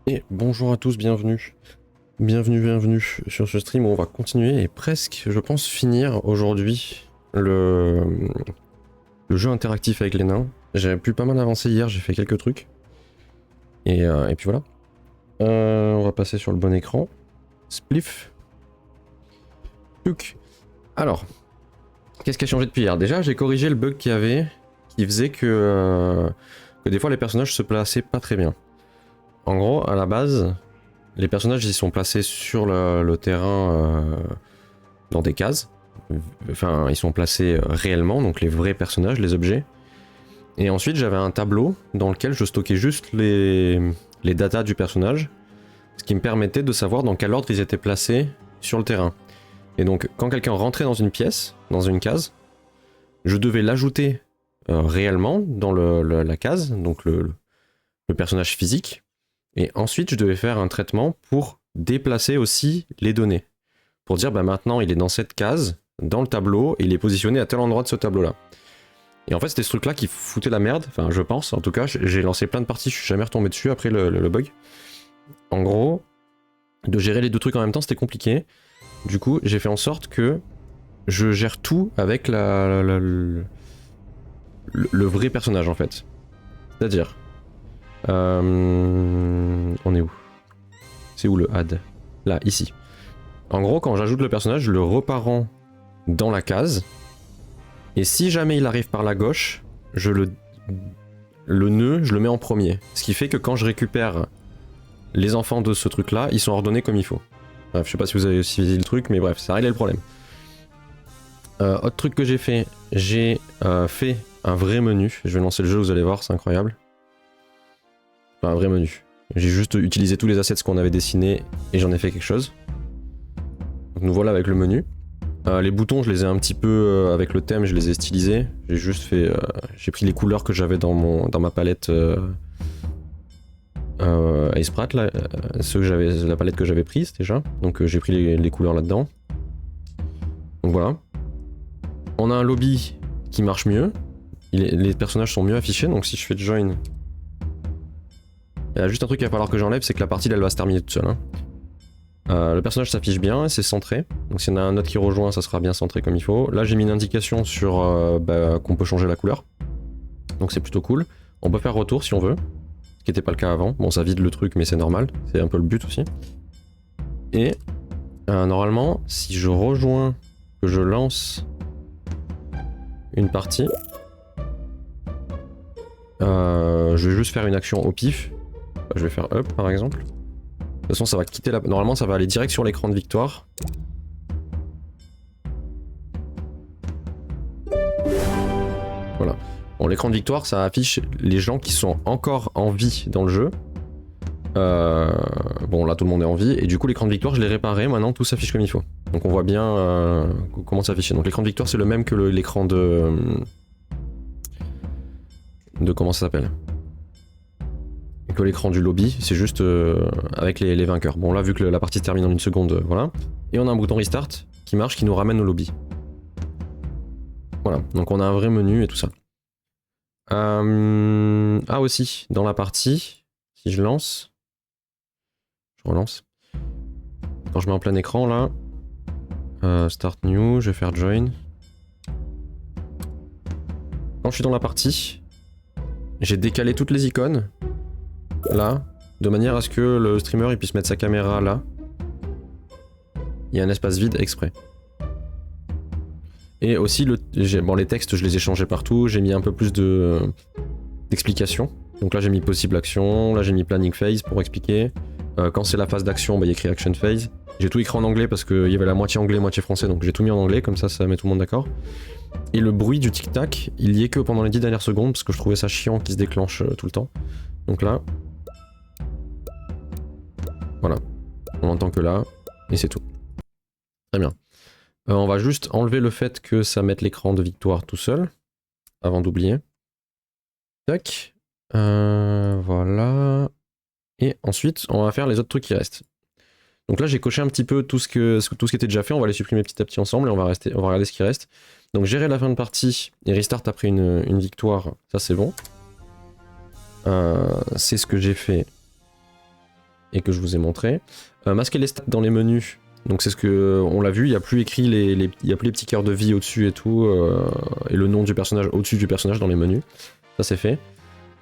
Et bonjour à tous, bienvenue. Bienvenue sur ce stream où on va continuer et presque, je pense, finir aujourd'hui le jeu interactif avec les nains. J'ai pu pas mal avancer hier, j'ai fait quelques trucs. Et puis voilà. On va passer sur le bon écran. Spliff. Tuc. Alors, qu'est-ce qui a changé depuis hier? Déjà, j'ai corrigé le bug qu'il y avait, qui faisait que des fois les personnages se plaçaient pas très bien. En gros, à la base, les personnages ils sont placés sur le terrain dans des cases. Enfin, ils sont placés réellement, donc les vrais personnages, les objets. Et ensuite, j'avais un tableau dans lequel je stockais juste les datas du personnage, ce qui me permettait de savoir dans quel ordre ils étaient placés sur le terrain. Et donc, quand quelqu'un rentrait dans une pièce, dans une case, je devais l'ajouter réellement dans la case, donc le personnage physique. Et ensuite, je devais faire un traitement pour déplacer aussi les données. Pour dire, bah maintenant, il est dans cette case, dans le tableau, et il est positionné à tel endroit de ce tableau-là. Et en fait, c'était ce truc-là qui foutait la merde, enfin, je pense. En tout cas, j'ai lancé plein de parties, je suis jamais retombé dessus après le bug. En gros, de gérer les deux trucs en même temps, c'était compliqué. Du coup, j'ai fait en sorte que je gère tout avec le vrai personnage, en fait. C'est-à-dire... on est où? C'est où le add? Là, ici. En gros, quand j'ajoute le personnage, je le reparends dans la case. Et si jamais il arrive par la gauche, le nœud, je le mets en premier. Ce qui fait que quand je récupère les enfants de ce truc-là, ils sont ordonnés comme il faut. Bref, je sais pas si vous avez suivi le truc, mais bref, ça réglait le problème. Autre truc que j'ai fait un vrai menu. Je vais lancer le jeu, vous allez voir, c'est incroyable. Enfin, un vrai menu. J'ai juste utilisé tous les assets qu'on avait dessinés et j'en ai fait quelque chose. Donc nous voilà avec le menu. Les boutons, je les ai un petit peu avec le thème, je les ai stylisés. J'ai juste fait, j'ai pris les couleurs que j'avais dans ma palette Aceprat, là, la palette que j'avais prise déjà. Donc j'ai pris les couleurs là-dedans. Donc voilà. On a un lobby qui marche mieux. Les personnages sont mieux affichés, donc si je fais join, il y a juste un truc qu'il va falloir que j'enlève, c'est que la partie là, elle va se terminer toute seule. Hein. Le personnage s'affiche bien, c'est centré. Donc s'il y en a un autre qui rejoint, ça sera bien centré comme il faut. Là j'ai mis une indication sur qu'on peut changer la couleur. Donc c'est plutôt cool. On peut faire retour si on veut. Ce qui n'était pas le cas avant. Bon, ça vide le truc, mais c'est normal. C'est un peu le but aussi. Et normalement, si je rejoins, que je lance une partie, je vais juste faire une action au pif. Je vais faire up par exemple. De toute façon, ça va quitter la... Normalement, ça va aller direct sur l'écran de victoire. Voilà. Bon, l'écran de victoire, ça affiche les gens qui sont encore en vie dans le jeu. Bon, là, tout le monde est en vie. Et du coup, l'écran de victoire, je l'ai réparé. Maintenant, tout s'affiche comme il faut. Donc, on voit bien comment s'afficher. Donc, l'écran de victoire, c'est le même que l'écran de comment ça s'appelle? Que l'écran du lobby, c'est juste avec les vainqueurs. Bon là vu que la partie se termine en une seconde, voilà. Et on a un bouton restart qui marche, qui nous ramène au lobby. Voilà, donc on a un vrai menu et tout ça. Ah aussi, dans la partie, si je lance, je relance. Quand je mets en plein écran là, start new, je vais faire join. Quand je suis dans la partie, j'ai décalé toutes les icônes. Là, de manière à ce que le streamer il puisse mettre sa caméra là. Il y a un espace vide exprès. Et aussi, bon, les textes, je les ai changés partout. J'ai mis un peu plus d'explications. Donc là, j'ai mis possible action. Là, j'ai mis planning phase pour expliquer. Quand c'est la phase d'action, bah, il y a écrit action phase. J'ai tout écrit en anglais parce qu'il y avait la moitié anglais, moitié français. Donc j'ai tout mis en anglais, comme ça met tout le monde d'accord. Et le bruit du tic-tac, il y est que pendant les 10 dernières secondes parce que je trouvais ça chiant qu'il se déclenche tout le temps. Donc là. Voilà. On entend que là. Et c'est tout. Très bien. On va juste enlever le fait que ça mette l'écran de victoire tout seul, avant d'oublier. Tac. Voilà. Et ensuite, on va faire les autres trucs qui restent. Donc là, j'ai coché un petit peu tout ce qui était déjà fait. On va les supprimer petit à petit ensemble et on va regarder ce qui reste. Donc gérer la fin de partie et restart après une victoire, ça c'est bon. C'est ce que j'ai fait et que je vous ai montré. Masquer les stats dans les menus. Donc c'est ce que on l'a vu, il n'y a plus écrit il y a plus les petits cœurs de vie au-dessus et tout, et le nom du personnage au-dessus du personnage dans les menus. Ça c'est fait.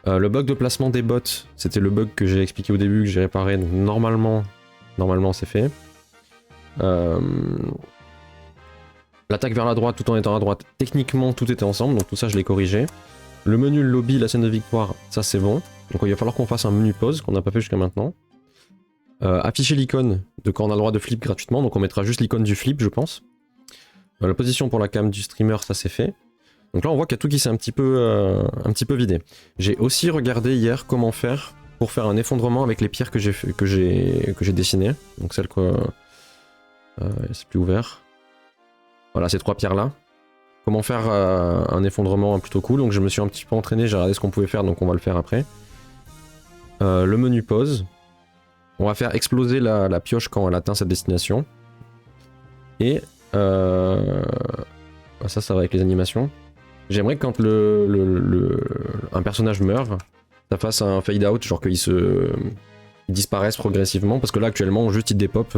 Le bug de placement des bots, c'était le bug que j'ai expliqué au début, que j'ai réparé, donc normalement c'est fait. L'attaque vers la droite tout en étant à droite, techniquement tout était ensemble, donc tout ça je l'ai corrigé. Le menu, le lobby, la scène de victoire, ça c'est bon. Donc il va falloir qu'on fasse un menu pause, qu'on n'a pas fait jusqu'à maintenant. Afficher l'icône de quand on a le droit de flip gratuitement, donc on mettra juste l'icône du flip je pense. La position pour la cam du streamer, ça c'est fait. Donc là on voit qu'il y a tout qui s'est un petit peu vidé. J'ai aussi regardé hier comment faire pour faire un effondrement avec les pierres que j'ai dessinées. Donc celles que... c'est plus ouvert. Voilà ces 3 pierres là. Comment faire un effondrement plutôt cool. Donc je me suis un petit peu entraîné, j'ai regardé ce qu'on pouvait faire, donc on va le faire après. Le menu pause. On va faire exploser la pioche quand elle atteint sa destination. Et ça va avec les animations. J'aimerais que quand un personnage meurt, ça fasse un fade out, genre qu'il disparaisse progressivement. Parce que là actuellement, juste il dépop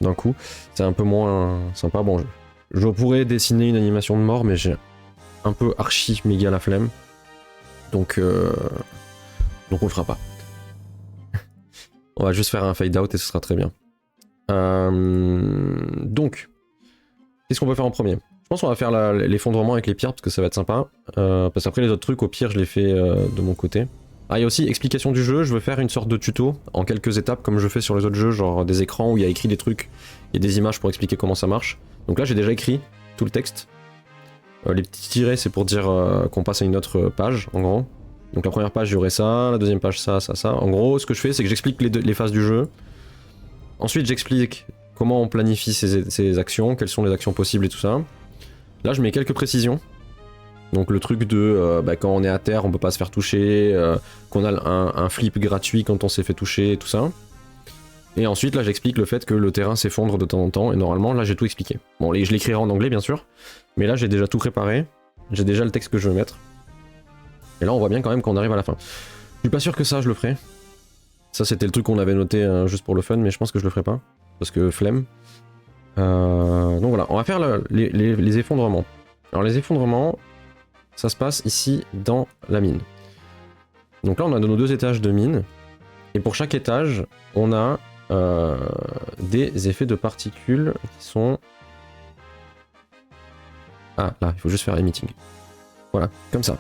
d'un coup. C'est un peu moins sympa. Bon, je pourrais dessiner une animation de mort, mais j'ai un peu archi méga la flemme. Donc on le fera pas. On va juste faire un fade out et ce sera très bien. Donc, qu'est-ce qu'on peut faire en premier? Je pense qu'on va faire l'effondrement avec les pierres parce que ça va être sympa. Parce qu'après les autres trucs, au pire, je les fais de mon côté. Ah, il y a aussi explication du jeu. Je veux faire une sorte de tuto en quelques étapes comme je fais sur les autres jeux, genre des écrans où il y a écrit des trucs et des images pour expliquer comment ça marche. Donc là, j'ai déjà écrit tout le texte. Les petits tirets, c'est pour dire qu'on passe à une autre page, en gros. Donc la première page, il y aurait ça, la deuxième page, ça. En gros, ce que je fais, c'est que j'explique les phases du jeu. Ensuite, j'explique comment on planifie ces actions, quelles sont les actions possibles et tout ça. Là, je mets quelques précisions. Donc le truc de quand on est à terre, on peut pas se faire toucher, qu'on a un flip gratuit quand on s'est fait toucher et tout ça. Et ensuite, là, j'explique le fait que le terrain s'effondre de temps en temps, et normalement, là, j'ai tout expliqué. Bon, je l'écrirai en anglais, bien sûr, mais là, j'ai déjà tout préparé. J'ai déjà le texte que je veux mettre. Et là on voit bien quand même qu'on arrive à la fin. Je suis pas sûr que ça je le ferai. Ça c'était le truc qu'on avait noté juste pour le fun, mais je pense que je le ferai pas. Parce que flemme. Donc voilà, on va faire les effondrements. Alors les effondrements, ça se passe ici dans la mine. Donc là on a nos 2 étages de mine. Et pour chaque étage, on a des effets de particules qui sont... Ah là, il faut juste faire emitting. Voilà, comme ça.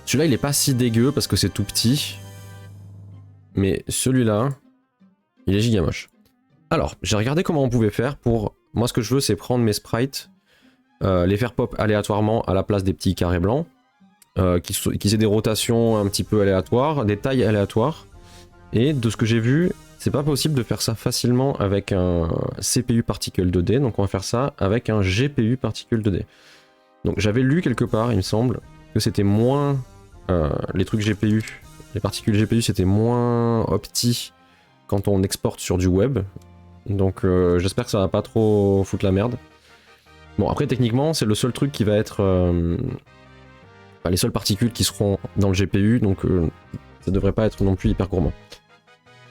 Celui-là, il est pas si dégueu parce que c'est tout petit. Mais celui-là, il est giga moche. Alors, j'ai regardé comment on pouvait faire pour... Moi, ce que je veux, c'est prendre mes sprites, les faire pop aléatoirement à la place des petits carrés blancs, qu'ils aient des rotations un petit peu aléatoires, des tailles aléatoires. Et de ce que j'ai vu, c'est pas possible de faire ça facilement avec un CPU particule 2D. Donc, on va faire ça avec un GPU particule 2D. Donc, j'avais lu quelque part, il me semble, que c'était moins... les trucs GPU, les particules GPU c'était moins opti quand on exporte sur du web. Donc j'espère que ça va pas trop foutre la merde. Bon après techniquement c'est le seul truc qui va être... les seules particules qui seront dans le GPU, donc ça devrait pas être non plus hyper gourmand.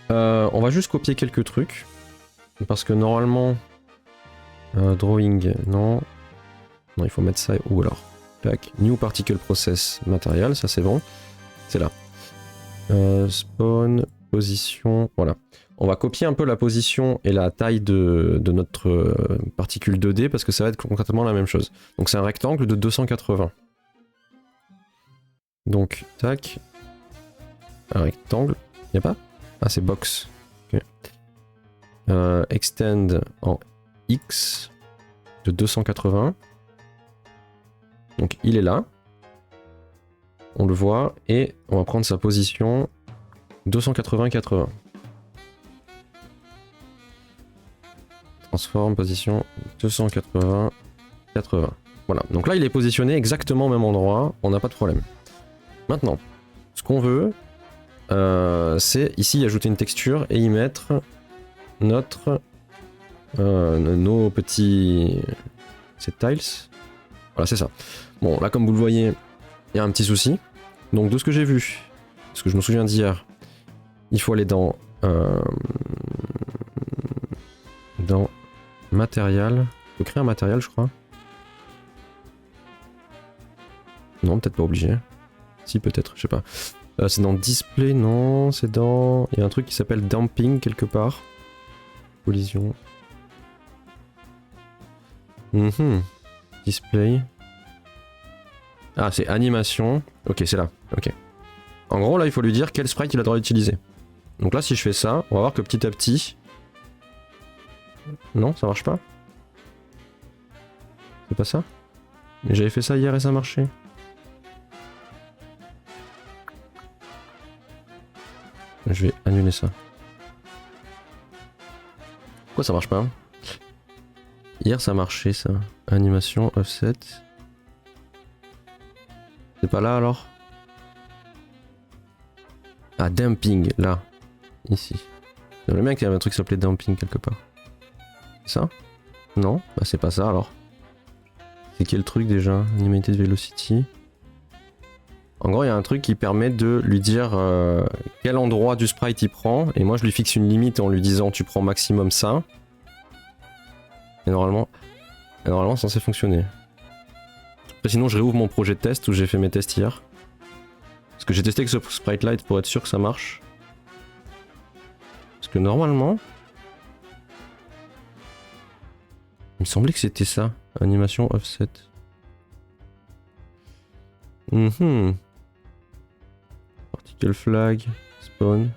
On va juste copier quelques trucs. Parce que normalement... drawing, non. Non il faut mettre ça ou alors... Tac, New Particle Process Material, ça c'est bon. C'est là. Spawn, position, voilà. On va copier un peu la position et la taille de notre particule 2D parce que ça va être concrètement la même chose. Donc c'est un rectangle de 280. Donc, tac. Un rectangle. Y'a pas? Ah, c'est box. Okay. Extend en X de 280. Donc il est là, on le voit, et on va prendre sa position 280-80. Transforme, position 280-80. Voilà, donc là il est positionné exactement au même endroit, on n'a pas de problème. Maintenant, ce qu'on veut, c'est ici ajouter une texture et y mettre nos petits... C'est tiles. Voilà, c'est ça. Bon, là, comme vous le voyez, il y a un petit souci. Donc, de ce que j'ai vu, ce que je me souviens d'hier, il faut aller dans Euh, dans matériel. Je peux créer un matériel, je crois. Non, peut-être pas obligé. Si, peut-être, je sais pas. C'est dans display, non, c'est dans... Il y a un truc qui s'appelle damping quelque part. Collision. Display. Ah, c'est animation. Ok, c'est là. Ok. En gros, là, il faut lui dire quel sprite il a le droit d'utiliser. Donc là, si je fais ça, on va voir que petit à petit... Non, ça marche pas. C'est pas ça? Mais j'avais fait ça hier et ça marchait. Je vais annuler ça. Pourquoi ça marche pas? Hier ça marchait ça. Animation, offset. C'est pas là alors? Ah, damping, là. Ici. J'aimerais bien qu'il y avait un truc qui s'appelait damping quelque part. C'est ça? Non? Bah c'est pas ça alors. C'est quel truc déjà? Animated velocity. En gros, il y a un truc qui permet de lui dire quel endroit du sprite il prend. Et moi, je lui fixe une limite en lui disant tu prends maximum ça. Et normalement c'est censé fonctionner. Après, sinon, je réouvre mon projet de test où j'ai fait mes tests hier. Parce que j'ai testé avec ce sprite light pour être sûr que ça marche. Parce que normalement... Il me semblait que c'était ça. Animation offset. Particle flag, spawn.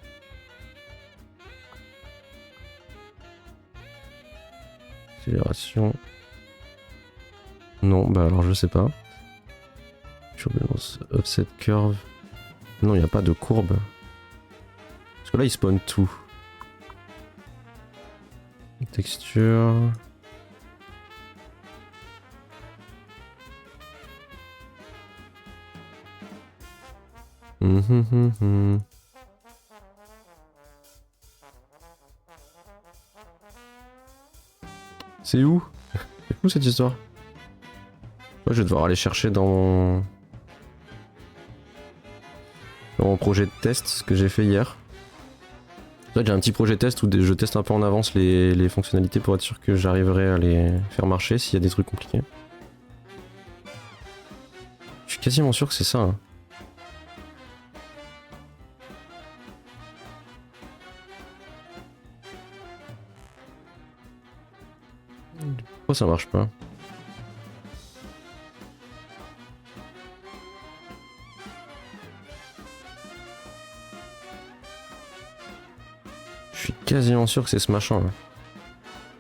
Accélération. Non, bah alors je sais pas. Turbulence, offset curve. Non, il n'y a pas de courbe. Parce que là, il spawn tout. Texture. C'est où? C'est où cette histoire? Moi, je vais devoir aller chercher dans mon projet de test ce que j'ai fait hier. En fait, j'ai un petit projet de test où je teste un peu en avance les fonctionnalités pour être sûr que j'arriverai à les faire marcher s'il y a des trucs compliqués. Je suis quasiment sûr que c'est ça. Hein. Pourquoi ça marche pas? Je suis quasiment sûr que c'est ce machin là.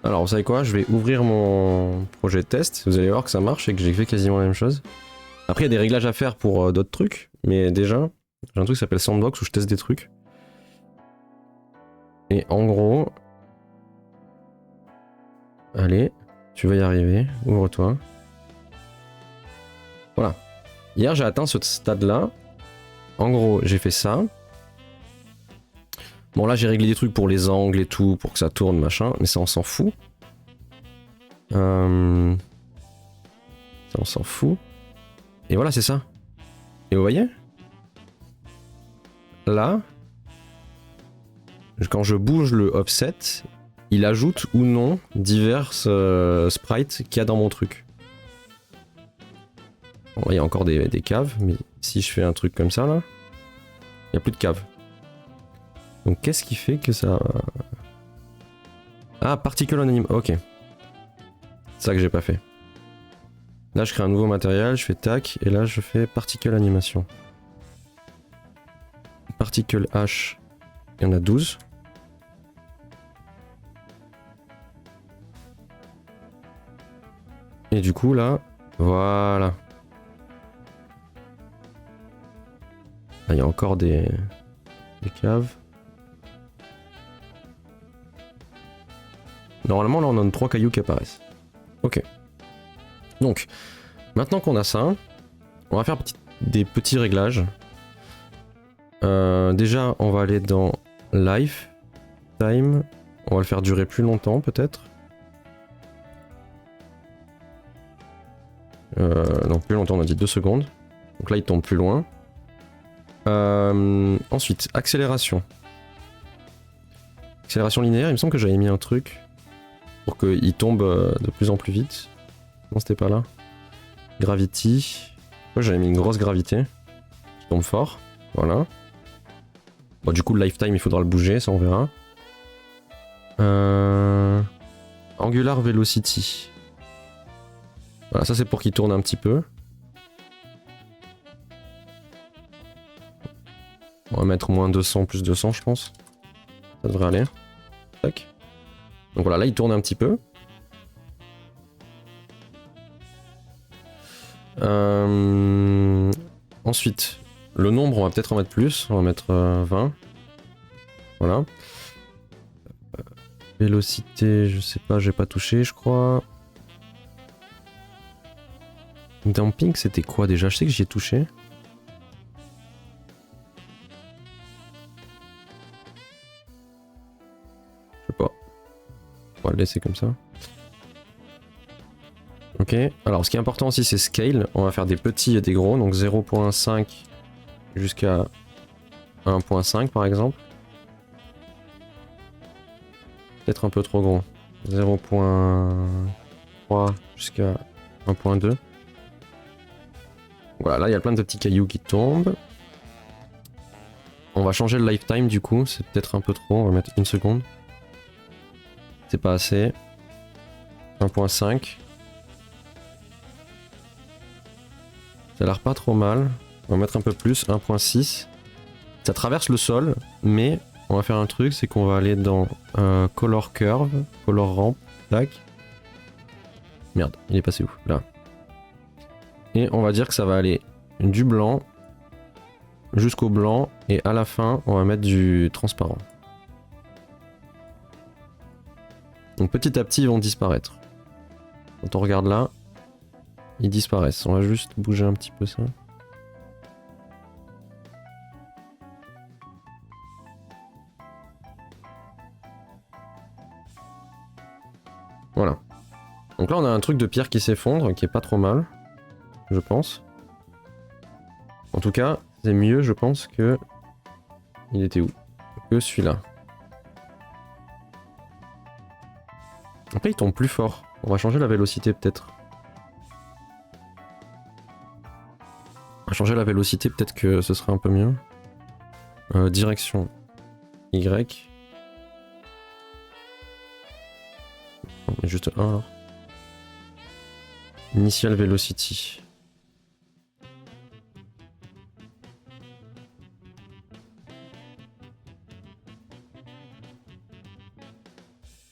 Alors vous savez quoi? Je vais ouvrir mon projet de test. Vous allez voir que ça marche et que j'ai fait quasiment la même chose. Après il y a des réglages à faire pour d'autres trucs. Mais déjà, j'ai un truc qui s'appelle Sandbox où je teste des trucs. Et en gros... Allez, tu vas y arriver. Ouvre-toi. Voilà. Hier j'ai atteint ce stade là. En gros j'ai fait ça. Bon là j'ai réglé des trucs pour les angles et tout, pour que ça tourne machin, mais ça on s'en fout. Ça on s'en fout. Et voilà c'est ça. Et vous voyez? Là, quand je bouge le offset, il ajoute ou non divers sprites qu'il y a dans mon truc. Bon, il y a encore des caves, mais si je fais un truc comme ça là, il n'y a plus de caves. Donc qu'est-ce qui fait que ça... Ah, particle anime, ok. C'est ça que j'ai pas fait. Là je crée un nouveau matériel, je fais tac, et là je fais particle animation. Particle H, il y en a 12. Et du coup là, voilà. Là il y a encore des caves. Normalement là on a 3 cailloux qui apparaissent. Ok. Donc, maintenant qu'on a ça, on va faire des petits réglages. Déjà on va aller dans Life, Time, on va le faire durer plus longtemps peut-être. Non plus longtemps, on a dit 2 secondes. Donc là il tombe plus loin. Ensuite, accélération. Accélération linéaire, il me semble que j'avais mis un truc pour qu'il tombe de plus en plus vite. Non, c'était pas là. Gravity. Moi, j'avais mis une grosse gravité. Qui tombe fort. Voilà. Bon, du coup, le lifetime, il faudra le bouger, ça on verra. Angular Velocity. Voilà, ça c'est pour qu'il tourne un petit peu. On va mettre moins 200, plus 200, je pense. Ça devrait aller. Tac. Donc voilà, là il tourne un petit peu. Ensuite, le nombre, on va peut-être en mettre plus. On va mettre 20. Voilà. Vélocité, je sais pas, j'ai pas touché, je crois. Damping, c'était quoi déjà? Je sais que j'y ai touché. Je sais pas. On va le laisser comme ça. Ok. Alors, ce qui est important aussi, c'est scale. On va faire des petits et des gros. Donc 0.5 jusqu'à 1.5 par exemple. Peut-être un peu trop gros. 0.3 jusqu'à 1.2. Voilà, là il y a plein de petits cailloux qui tombent. On va changer le lifetime du coup, c'est peut-être un peu trop, on va mettre 1 seconde. C'est pas assez. 1.5. Ça a l'air pas trop mal. On va mettre un peu plus, 1.6. Ça traverse le sol, mais on va faire un truc, c'est qu'on va aller dans Color Curve, Color Ramp, tac. Merde, il est passé où? Là. Et on va dire que ça va aller du blanc jusqu'au blanc et à la fin on va mettre du transparent. Donc petit à petit ils vont disparaître. Quand on regarde là, ils disparaissent. On va juste bouger un petit peu ça. Voilà. Donc là on a un truc de pierre qui s'effondre qui est pas trop mal. Je pense. En tout cas, c'est mieux, je pense, que... Il était où? Que celui-là. Après, il tombe plus fort. On va changer la vélocité, peut-être. On va changer la vélocité, peut-être que ce serait un peu mieux. Direction. Y. Non, mais juste 1, alors. Initial velocity.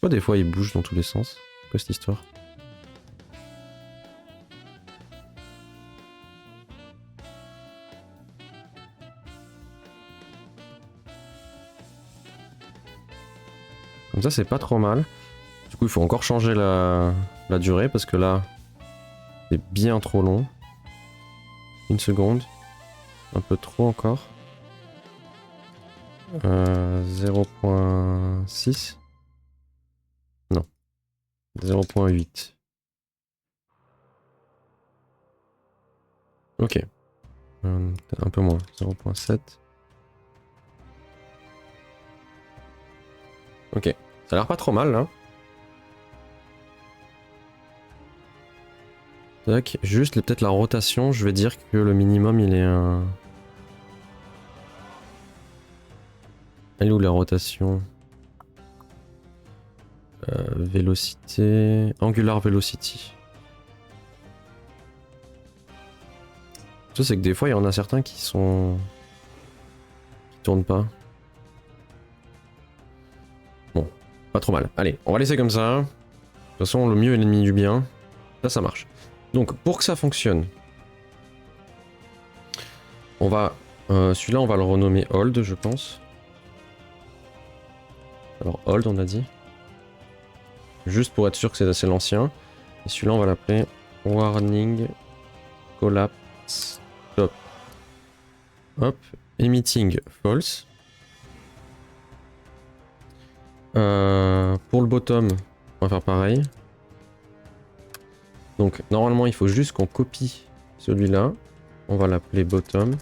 Pourquoi des fois il bouge dans tous les sens? C'est quoi cette histoire? Comme ça c'est pas trop mal. Du coup il faut encore changer la durée parce que là c'est bien trop long. 1 seconde. Un peu trop encore. 0.6. Non. 0.8. Ok. Un peu moins. 0.7. Ok. Ça a l'air pas trop mal là. Tac. Juste peut-être la rotation, je vais dire que le minimum il est un... Elle est où la rotation? Vélocité... Angular Velocity. Ça c'est que des fois il y en a certains qui sont... qui tournent pas. Bon, pas trop mal. Allez, on va laisser comme ça. De toute façon le mieux est l'ennemi du bien. Ça marche. Donc pour que ça fonctionne, on va... celui-là on va le renommer Hold je pense. Alors Hold on a dit. Juste pour être sûr que c'est l'ancien. Et celui-là on va l'appeler Warning Collapse Stop. Hop, Emitting False. Pour le bottom, on va faire pareil. Donc normalement il faut juste qu'on copie celui-là. On va l'appeler bottom.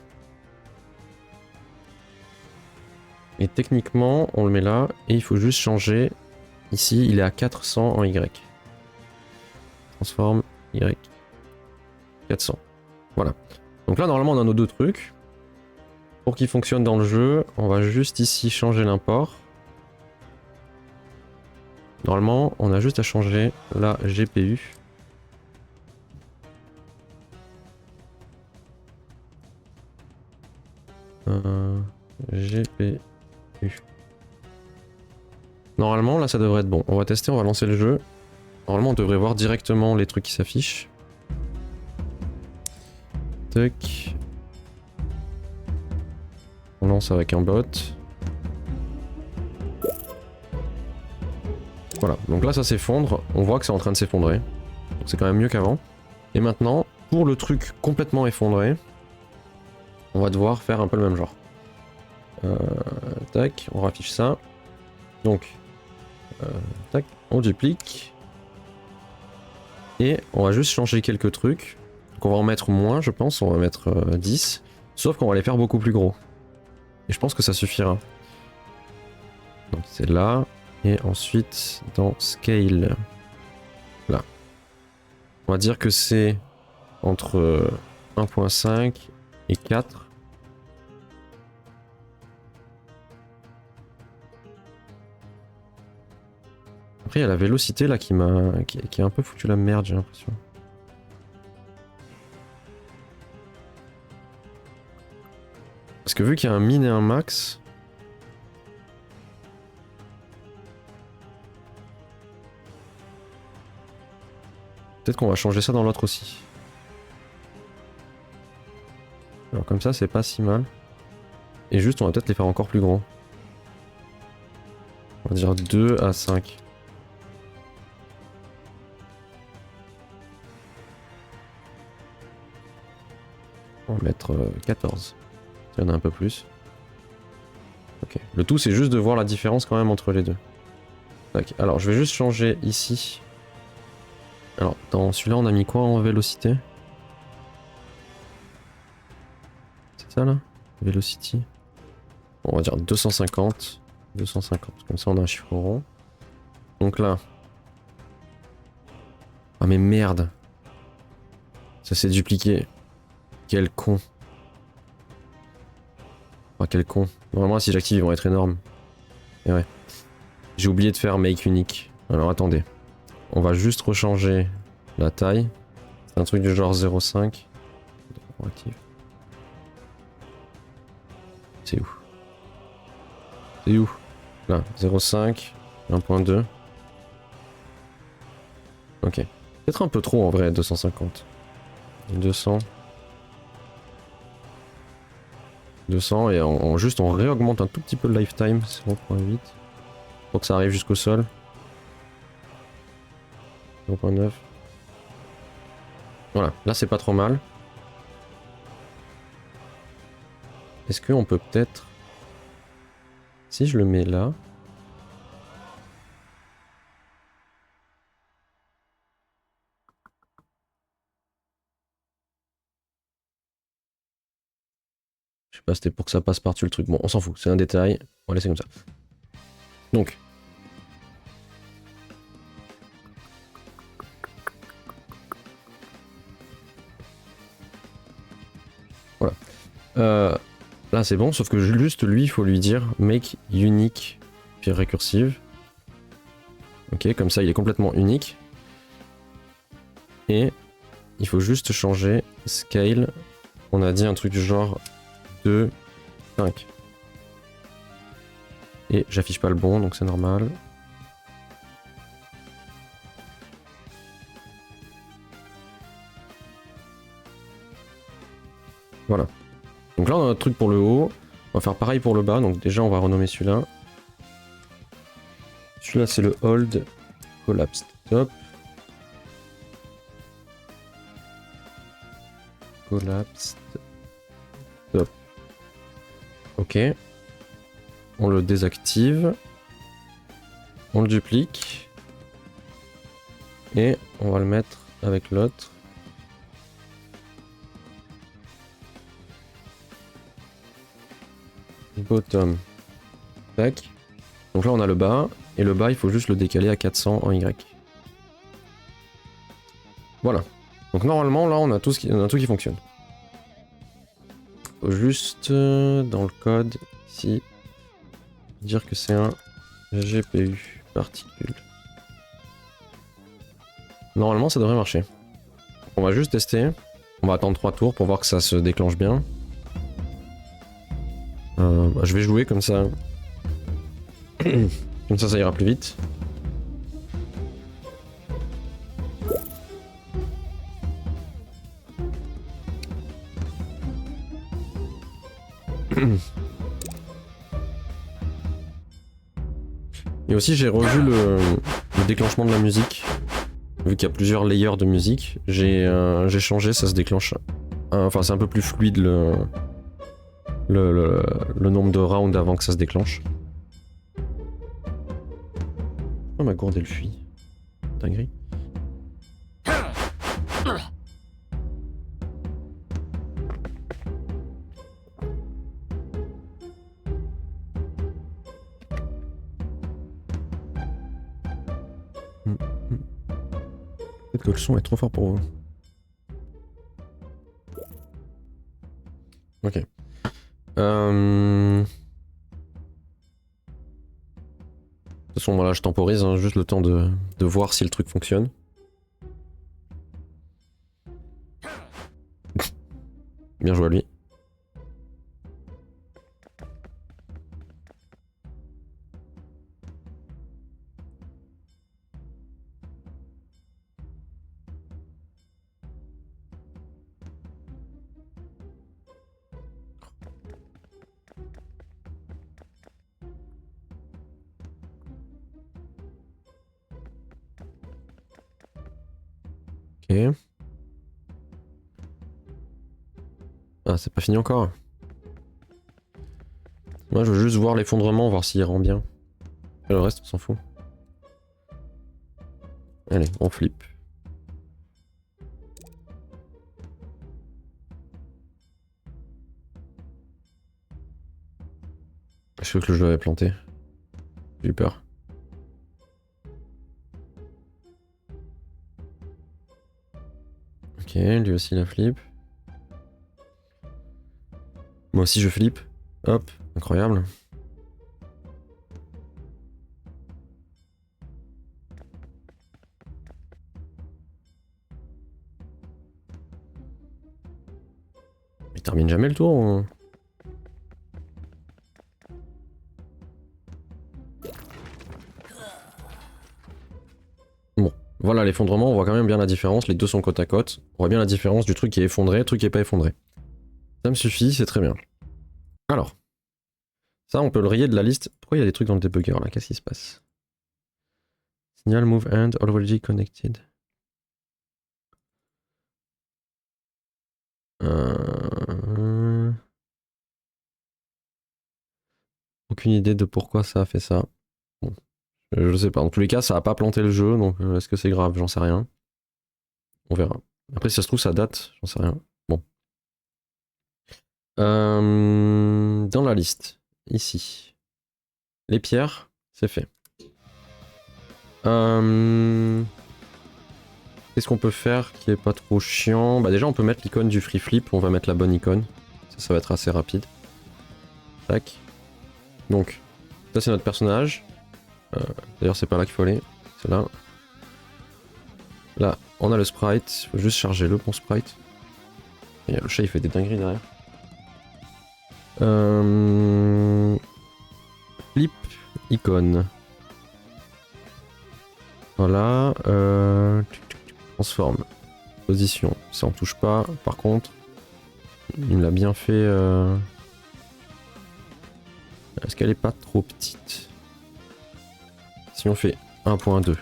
Et Et techniquement, on le met là et il faut juste changer. Ici, il est à 400 en Y. Transforme Y 400. Voilà. Donc là, normalement, on a nos deux trucs. Pour qu'il fonctionne dans le jeu, on va juste ici changer l'import. Normalement, on a juste à changer la GPU. GPU. Normalement, là, ça devrait être bon. On va tester, on va lancer le jeu. Normalement, on devrait voir directement les trucs qui s'affichent. Tac. On lance avec un bot. Voilà, donc là ça s'effondre, on voit que c'est en train de s'effondrer. Donc c'est quand même mieux qu'avant. Et maintenant, pour le truc complètement effondré, on va devoir faire un peu le même genre. Tac, on raffiche ça. Donc, tac, on duplique. Et on va juste changer quelques trucs. Donc on va en mettre moins, je pense, on va mettre 10. Sauf qu'on va les faire beaucoup plus gros. Et je pense que ça suffira. Donc c'est là. Et ensuite, dans Scale, là. On va dire que c'est entre 1.5 et 4. Après, il y a la vélocité là qui a un peu foutu la merde, j'ai l'impression. Parce que vu qu'il y a un min et un max... Peut-être qu'on va changer ça dans l'autre aussi. Alors comme ça, c'est pas si mal. Et juste, on va peut-être les faire encore plus gros. On va dire 2 à 5. On va mettre 14. Il y en a un peu plus. Ok. Le tout, c'est juste de voir la différence quand même entre les deux. Tac. Alors, je vais juste changer ici. Alors, dans celui-là, on a mis quoi en vélocité? C'est ça, là? Velocity. Bon, on va dire 250. 250. Comme ça, on a un chiffre rond. Donc là. Ah, mais merde. Ça s'est dupliqué. Quel con. Ah, quel con. Normalement, si j'active, ils vont être énormes. Et ouais. J'ai oublié de faire make unique. Alors, attendez. On va juste rechanger la taille. C'est un truc du genre 0,5. C'est où? C'est où? Là, 0,5, 1.2. Ok. Peut-être un peu trop en vrai, 250. 200. 200 et juste on réaugmente un tout petit peu le lifetime, 0.8. Pour que ça arrive jusqu'au sol. 0.9. Voilà, là c'est pas trop mal. Est-ce qu'on peut peut-être... Si je le mets là... Je sais pas, c'était pour que ça passe par-dessus le truc. Bon, on s'en fout, c'est un détail. On va laisser comme ça. Donc... Voilà. Là c'est bon, sauf que juste lui, il faut lui dire make unique puis récursive. Ok, comme ça il est complètement unique. Et il faut juste changer scale. On a dit un truc du genre 2, 5. Et j'affiche pas le bon, donc c'est normal. Voilà. Donc là on a notre truc pour le haut. On va faire pareil pour le bas, donc déjà on va renommer celui-là. Celui-là c'est le hold collapsed top. Collapsed top. Ok. On le désactive. On le duplique. Et on va le mettre avec l'autre. Bottom Tac. Donc là on a le bas, et le bas il faut juste le décaler à 400 en Y. Voilà. Donc normalement là on a tout, on a tout qui fonctionne. Faut juste dans le code ici dire que c'est un GPU particule. Normalement ça devrait marcher. On va juste tester. On va attendre 3 tours pour voir que ça se déclenche bien. Bah, je vais jouer comme ça. Comme ça ira plus vite. Et aussi j'ai revu le déclenchement de la musique. Vu qu'il y a plusieurs layers de musique, j'ai changé, ça se déclenche. Enfin c'est un peu plus fluide le nombre de rounds avant que ça se déclenche. Oh ma gourde elle fuit. Dinguerie. Peut-être que le son est trop fort pour vous. Ok. De toute façon, voilà, je temporise, hein, juste le temps de voir si le truc fonctionne. Bien joué à lui. Ok. Ah, c'est pas fini encore. Moi, je veux juste voir l'effondrement, voir s'il rend bien. Et le reste, on s'en fout. Allez, on flippe. Je sais que je l'avais planté. J'ai eu peur. Ok, lui aussi la flip. Moi aussi je flippe. Hop, incroyable. Il termine jamais le tour ou... Bon, voilà l'effondrement, on voit quand même bien la différence. Les deux sont côte à côte. On voit bien la différence du truc qui est effondré, du truc qui est pas effondré. Ça me suffit, c'est très bien. Alors. Ça, on peut le rayer de la liste. Pourquoi il y a des trucs dans le debugger là? Qu'est-ce qui se passe? Signal move end already connected. Aucune idée de pourquoi ça a fait ça. Bon, je sais pas. En tous les cas, ça a pas planté le jeu, donc est-ce que c'est grave? J'en sais rien. On verra. Après, si ça se trouve, ça date, j'en sais rien. Bon. Dans la liste, ici. Les pierres, c'est fait. Qu'est-ce qu'on peut faire qui est pas trop chiant? Bah déjà, on peut mettre l'icône du free flip, on va mettre la bonne icône. Ça va être assez rapide. Tac. Donc, ça c'est notre personnage. D'ailleurs, c'est pas là qu'il faut aller. C'est là. Là, on a le sprite. Il faut juste charger le bon sprite. Et le chat, il fait des dingueries derrière. Flip, icône. Voilà. Transforme. Position. Ça, on touche pas. Par contre, il me l'a bien fait. Est-ce qu'elle est pas trop petite? Si on fait 1.2.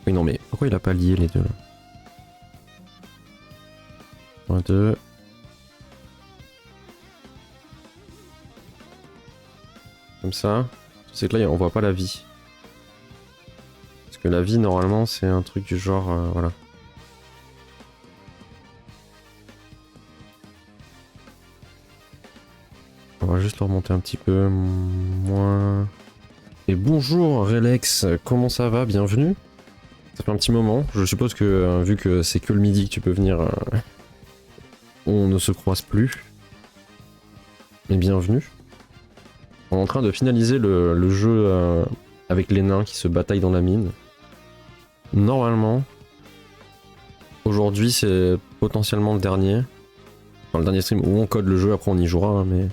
Oui, non, mais pourquoi il a pas lié les deux là? 1.2. Comme ça. C'est que là, on voit pas la vie. Parce que la vie, normalement, c'est un truc du genre... voilà. On va juste histoire de monter un petit peu moins. Et bonjour Relax, comment ça va? Bienvenue. Ça fait un petit moment, je suppose que vu que c'est que le midi que tu peux venir, on ne se croise plus. Mais bienvenue. On est en train de finaliser le jeu avec les nains qui se bataillent dans la mine. Normalement, aujourd'hui c'est potentiellement le dernier. Enfin le dernier stream où on code le jeu, après on y jouera, hein, mais...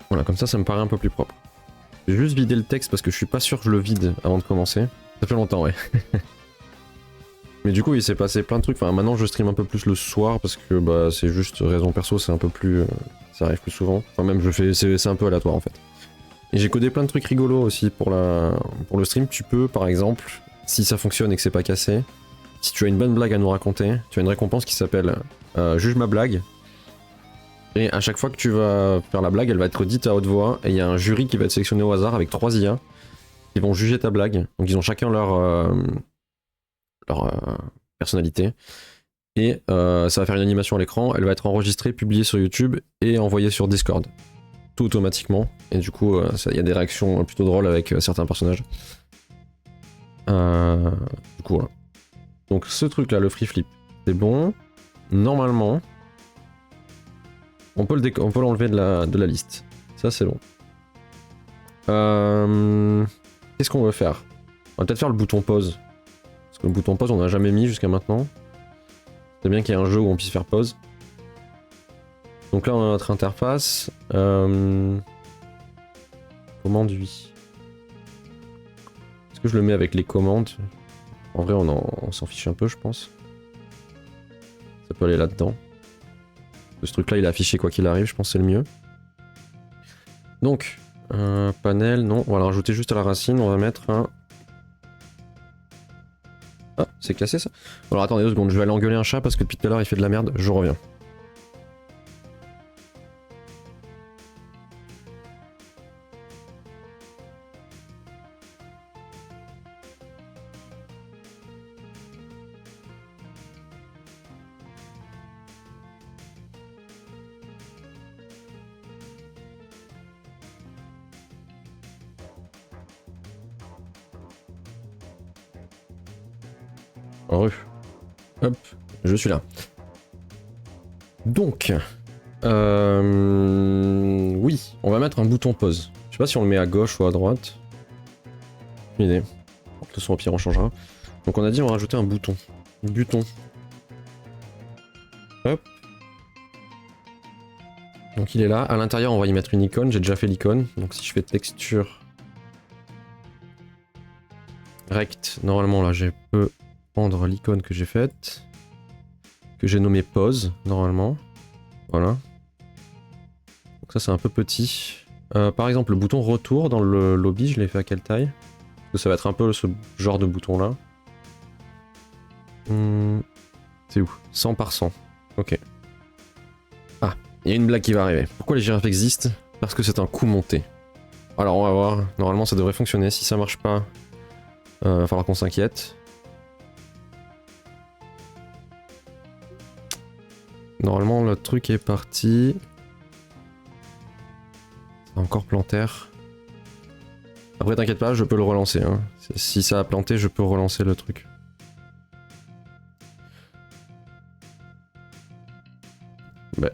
Voilà, comme ça me paraît un peu plus propre. J'ai juste vidé le texte parce que je suis pas sûr que je le vide avant de commencer. Ça fait longtemps, ouais. Mais du coup, il s'est passé plein de trucs. Enfin, maintenant, je stream un peu plus le soir parce que bah, c'est juste raison perso, c'est un peu plus. Ça arrive plus souvent. Enfin, même, je fais. C'est un peu aléatoire en fait. Et j'ai codé plein de trucs rigolos aussi pour le stream. Tu peux, par exemple, si ça fonctionne et que c'est pas cassé, si tu as une bonne blague à nous raconter, tu as une récompense qui s'appelle Juge ma blague. Et à chaque fois que tu vas faire la blague, elle va être dite à haute voix. Et il y a un jury qui va être sélectionné au hasard avec 3 IA qui vont juger ta blague. Donc ils ont chacun leur personnalité. Et ça va faire une animation à l'écran. Elle va être enregistrée, publiée sur YouTube et envoyée sur Discord. Tout automatiquement. Et du coup, il y a des réactions plutôt drôles avec certains personnages. Du coup, voilà. Donc ce truc là, le free flip, c'est bon. Normalement, on peut l'enlever de la liste. Ça, c'est bon. Qu'est-ce qu'on veut faire? On va peut-être faire le bouton pause. Parce que le bouton pause, on n'a jamais mis jusqu'à maintenant. C'est bien qu'il y ait un jeu où on puisse faire pause. Donc là, on a notre interface. Commande UI. Est-ce que je le mets avec les commandes? En vrai, on s'en fiche un peu, je pense. Ça peut aller là-dedans. Ce truc-là, il est affiché quoi qu'il arrive, je pense que c'est le mieux. Donc, panel, non, on va le rajouter juste à la racine, on va mettre un... Ah, c'est cassé ça? Alors attendez 2 secondes, je vais aller engueuler un chat parce que depuis tout à l'heure il fait de la merde, je reviens. Hop, je suis là. Donc, oui, on va mettre un bouton pause. Je sais pas si on le met à gauche ou à droite. Une idée. De toute façon, au pire, on changera. Donc, on a dit on va rajouter un bouton. Hop. Donc, il est là. À l'intérieur, on va y mettre une icône. J'ai déjà fait l'icône. Donc, si je fais texture rect, normalement, là, je peux prendre l'icône que j'ai faite. Que j'ai nommée pause, normalement. Voilà. Donc ça c'est un peu petit. Par exemple le bouton retour dans le lobby, je l'ai fait à quelle taille? Parce que ça va être un peu ce genre de bouton là. C'est où? 100 par 100. Ok. Ah, il y a une blague qui va arriver. Pourquoi les girafes existent? Parce que c'est un coup monté. Alors on va voir. Normalement ça devrait fonctionner. Si ça marche pas, va falloir qu'on s'inquiète. Normalement le truc est parti. Encore plantaire. Après t'inquiète pas, je peux le relancer. Hein. Si ça a planté, je peux relancer le truc. Bah.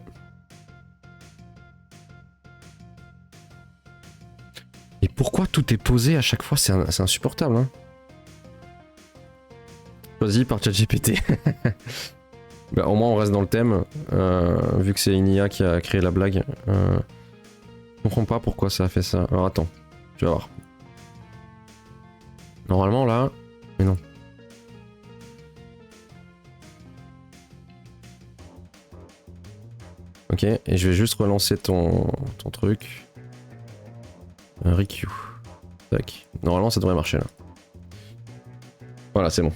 Et pourquoi tout est posé à chaque fois? C'est insupportable. Hein. Choisi par ChatGPT. Bah, au moins on reste dans le thème. Vu que c'est une IA qui a créé la blague. Je comprends pas pourquoi ça a fait ça. Alors attends, tu vas voir. Normalement là... Mais non. Ok, et je vais juste relancer ton truc. Riku. Tac. Normalement ça devrait marcher là. Voilà, c'est bon.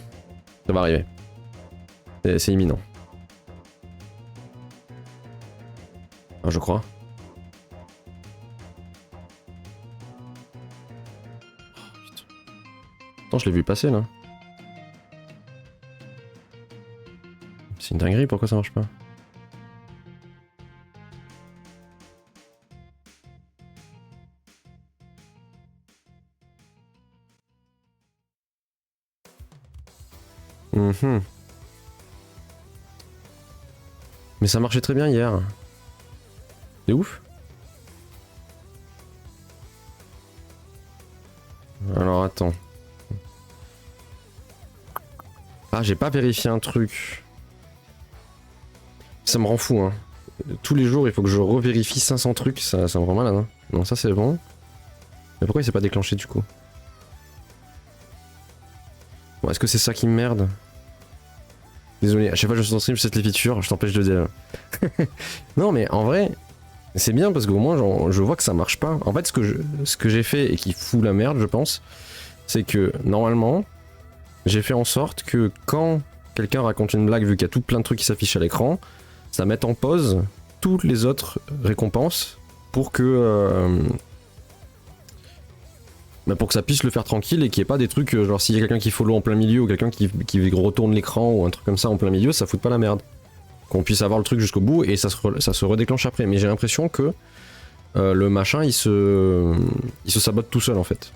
Ça va arriver. C'est imminent. Ah, je crois. Oh, putain. Attends, je l'ai vu passer là. C'est une dinguerie, pourquoi ça marche pas? Mais ça marchait très bien hier. C'est ouf. Alors attends. Ah, j'ai pas vérifié un truc. Ça me rend fou, hein. Tous les jours, il faut que je revérifie 500 trucs, ça me rend malade, hein. Non, ça c'est bon. Mais pourquoi il s'est pas déclenché du coup? Bon, est-ce que c'est ça qui me merde? Désolé, à chaque fois que je suis en stream, je cite les features, je t'empêche de dire. Non, mais en vrai, c'est bien parce qu'au moins je vois que ça marche pas. En fait, ce que j'ai fait et qui fout la merde, je pense, c'est que normalement, j'ai fait en sorte que quand quelqu'un raconte une blague, vu qu'il y a tout plein de trucs qui s'affichent à l'écran, ça mette en pause toutes les autres récompenses pour que ça puisse le faire tranquille et qu'il n'y ait pas des trucs genre s'il y a quelqu'un qui follow en plein milieu ou quelqu'un qui retourne l'écran ou un truc comme ça en plein milieu, ça fout pas la merde. Qu'on puisse avoir le truc jusqu'au bout et ça se redéclenche après. Mais j'ai l'impression que le machin il se sabote tout seul en fait.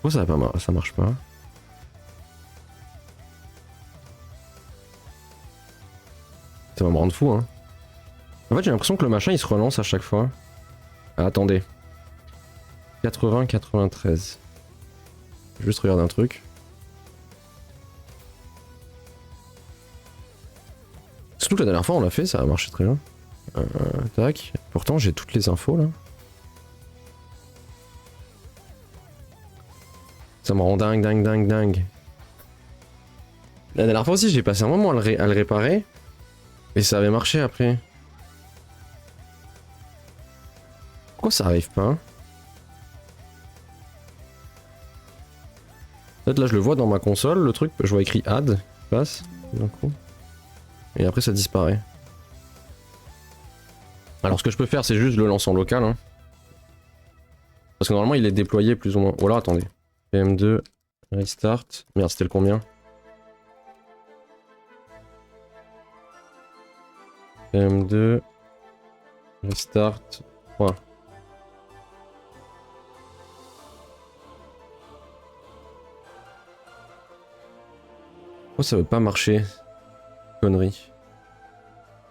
Pourquoi ça marche pas? Ça va me rendre fou, hein. En fait, j'ai l'impression que le machin il se relance à chaque fois. Ah, attendez. 80-93. Je vais juste regarder un truc. Surtout que la dernière fois on l'a fait, ça a marché très bien. Tac. Pourtant j'ai toutes les infos là. Ça me rend dingue. La dernière fois aussi j'ai passé un moment à le réparer. Et ça avait marché après. Pourquoi ça arrive pas? Peut-être là je le vois dans ma console, le truc, je vois écrit add, passe, d'un coup. Et après ça disparaît. Alors ce que je peux faire c'est juste le lancer en local. Hein. Parce que normalement il est déployé plus ou moins. Oh là attendez. PM2, restart. Merde c'était le combien? PM2, restart, 3. Pourquoi ça veut pas marcher? Connerie.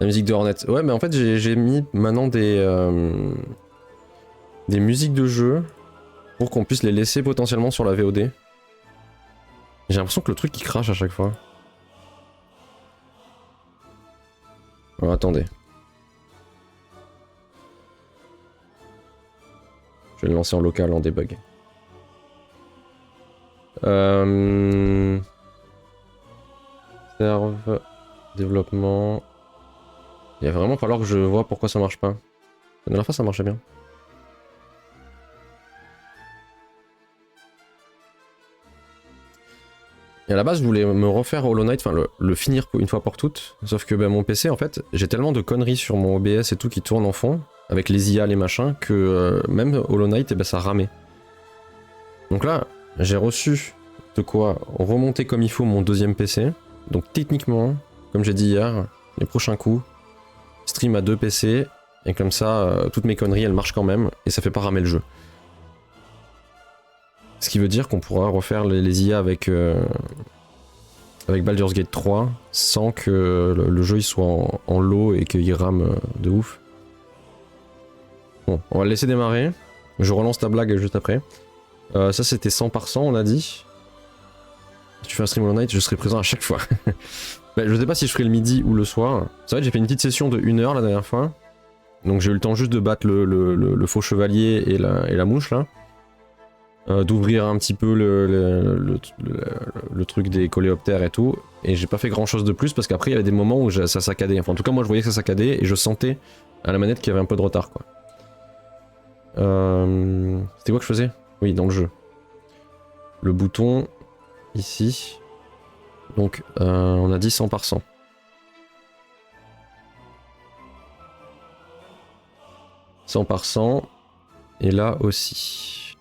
La musique de Hornet. Ouais mais en fait j'ai mis maintenant des musiques de jeu pour qu'on puisse les laisser potentiellement sur la VOD. J'ai l'impression que le truc il crache à chaque fois. Alors, attendez. Je vais le lancer en local en debug. Serve. Développement. Il va vraiment falloir que je vois pourquoi ça marche pas. La dernière fois ça marchait bien. Et à la base je voulais me refaire Hollow Knight, enfin le finir une fois pour toutes. Sauf que mon PC en fait, j'ai tellement de conneries sur mon OBS et tout qui tourne en fond, avec les IA, les machins, que même Hollow Knight, ça ramait. Donc là, j'ai reçu de quoi remonter comme il faut mon deuxième PC. Donc techniquement, comme j'ai dit hier, les prochains coups, stream à 2 PC, et comme ça, toutes mes conneries elles marchent quand même, et ça fait pas ramer le jeu. Ce qui veut dire qu'on pourra refaire les IA avec Baldur's Gate 3 sans que le jeu il soit en low et qu'il rame de ouf. Bon, on va le laisser démarrer. Je relance ta blague juste après. Ça c'était 100 par 100 on a dit. Si tu fais un stream Hollow Knight, je serai présent à chaque fois. Je sais pas si je ferai le midi ou le soir. C'est vrai que j'ai fait une petite session de 1 heure la dernière fois. Donc j'ai eu le temps juste de battre le faux chevalier et la mouche là. D'ouvrir un petit peu le truc des coléoptères et tout. Et j'ai pas fait grand chose de plus parce qu'après il y avait des moments où ça saccadait. Enfin en tout cas moi je voyais que ça saccadait et je sentais à la manette qu'il y avait un peu de retard quoi. C'était quoi que je faisais? Oui dans le jeu. Le bouton ici. Donc on a dit 100 par 100. 100 par 100. Et là aussi.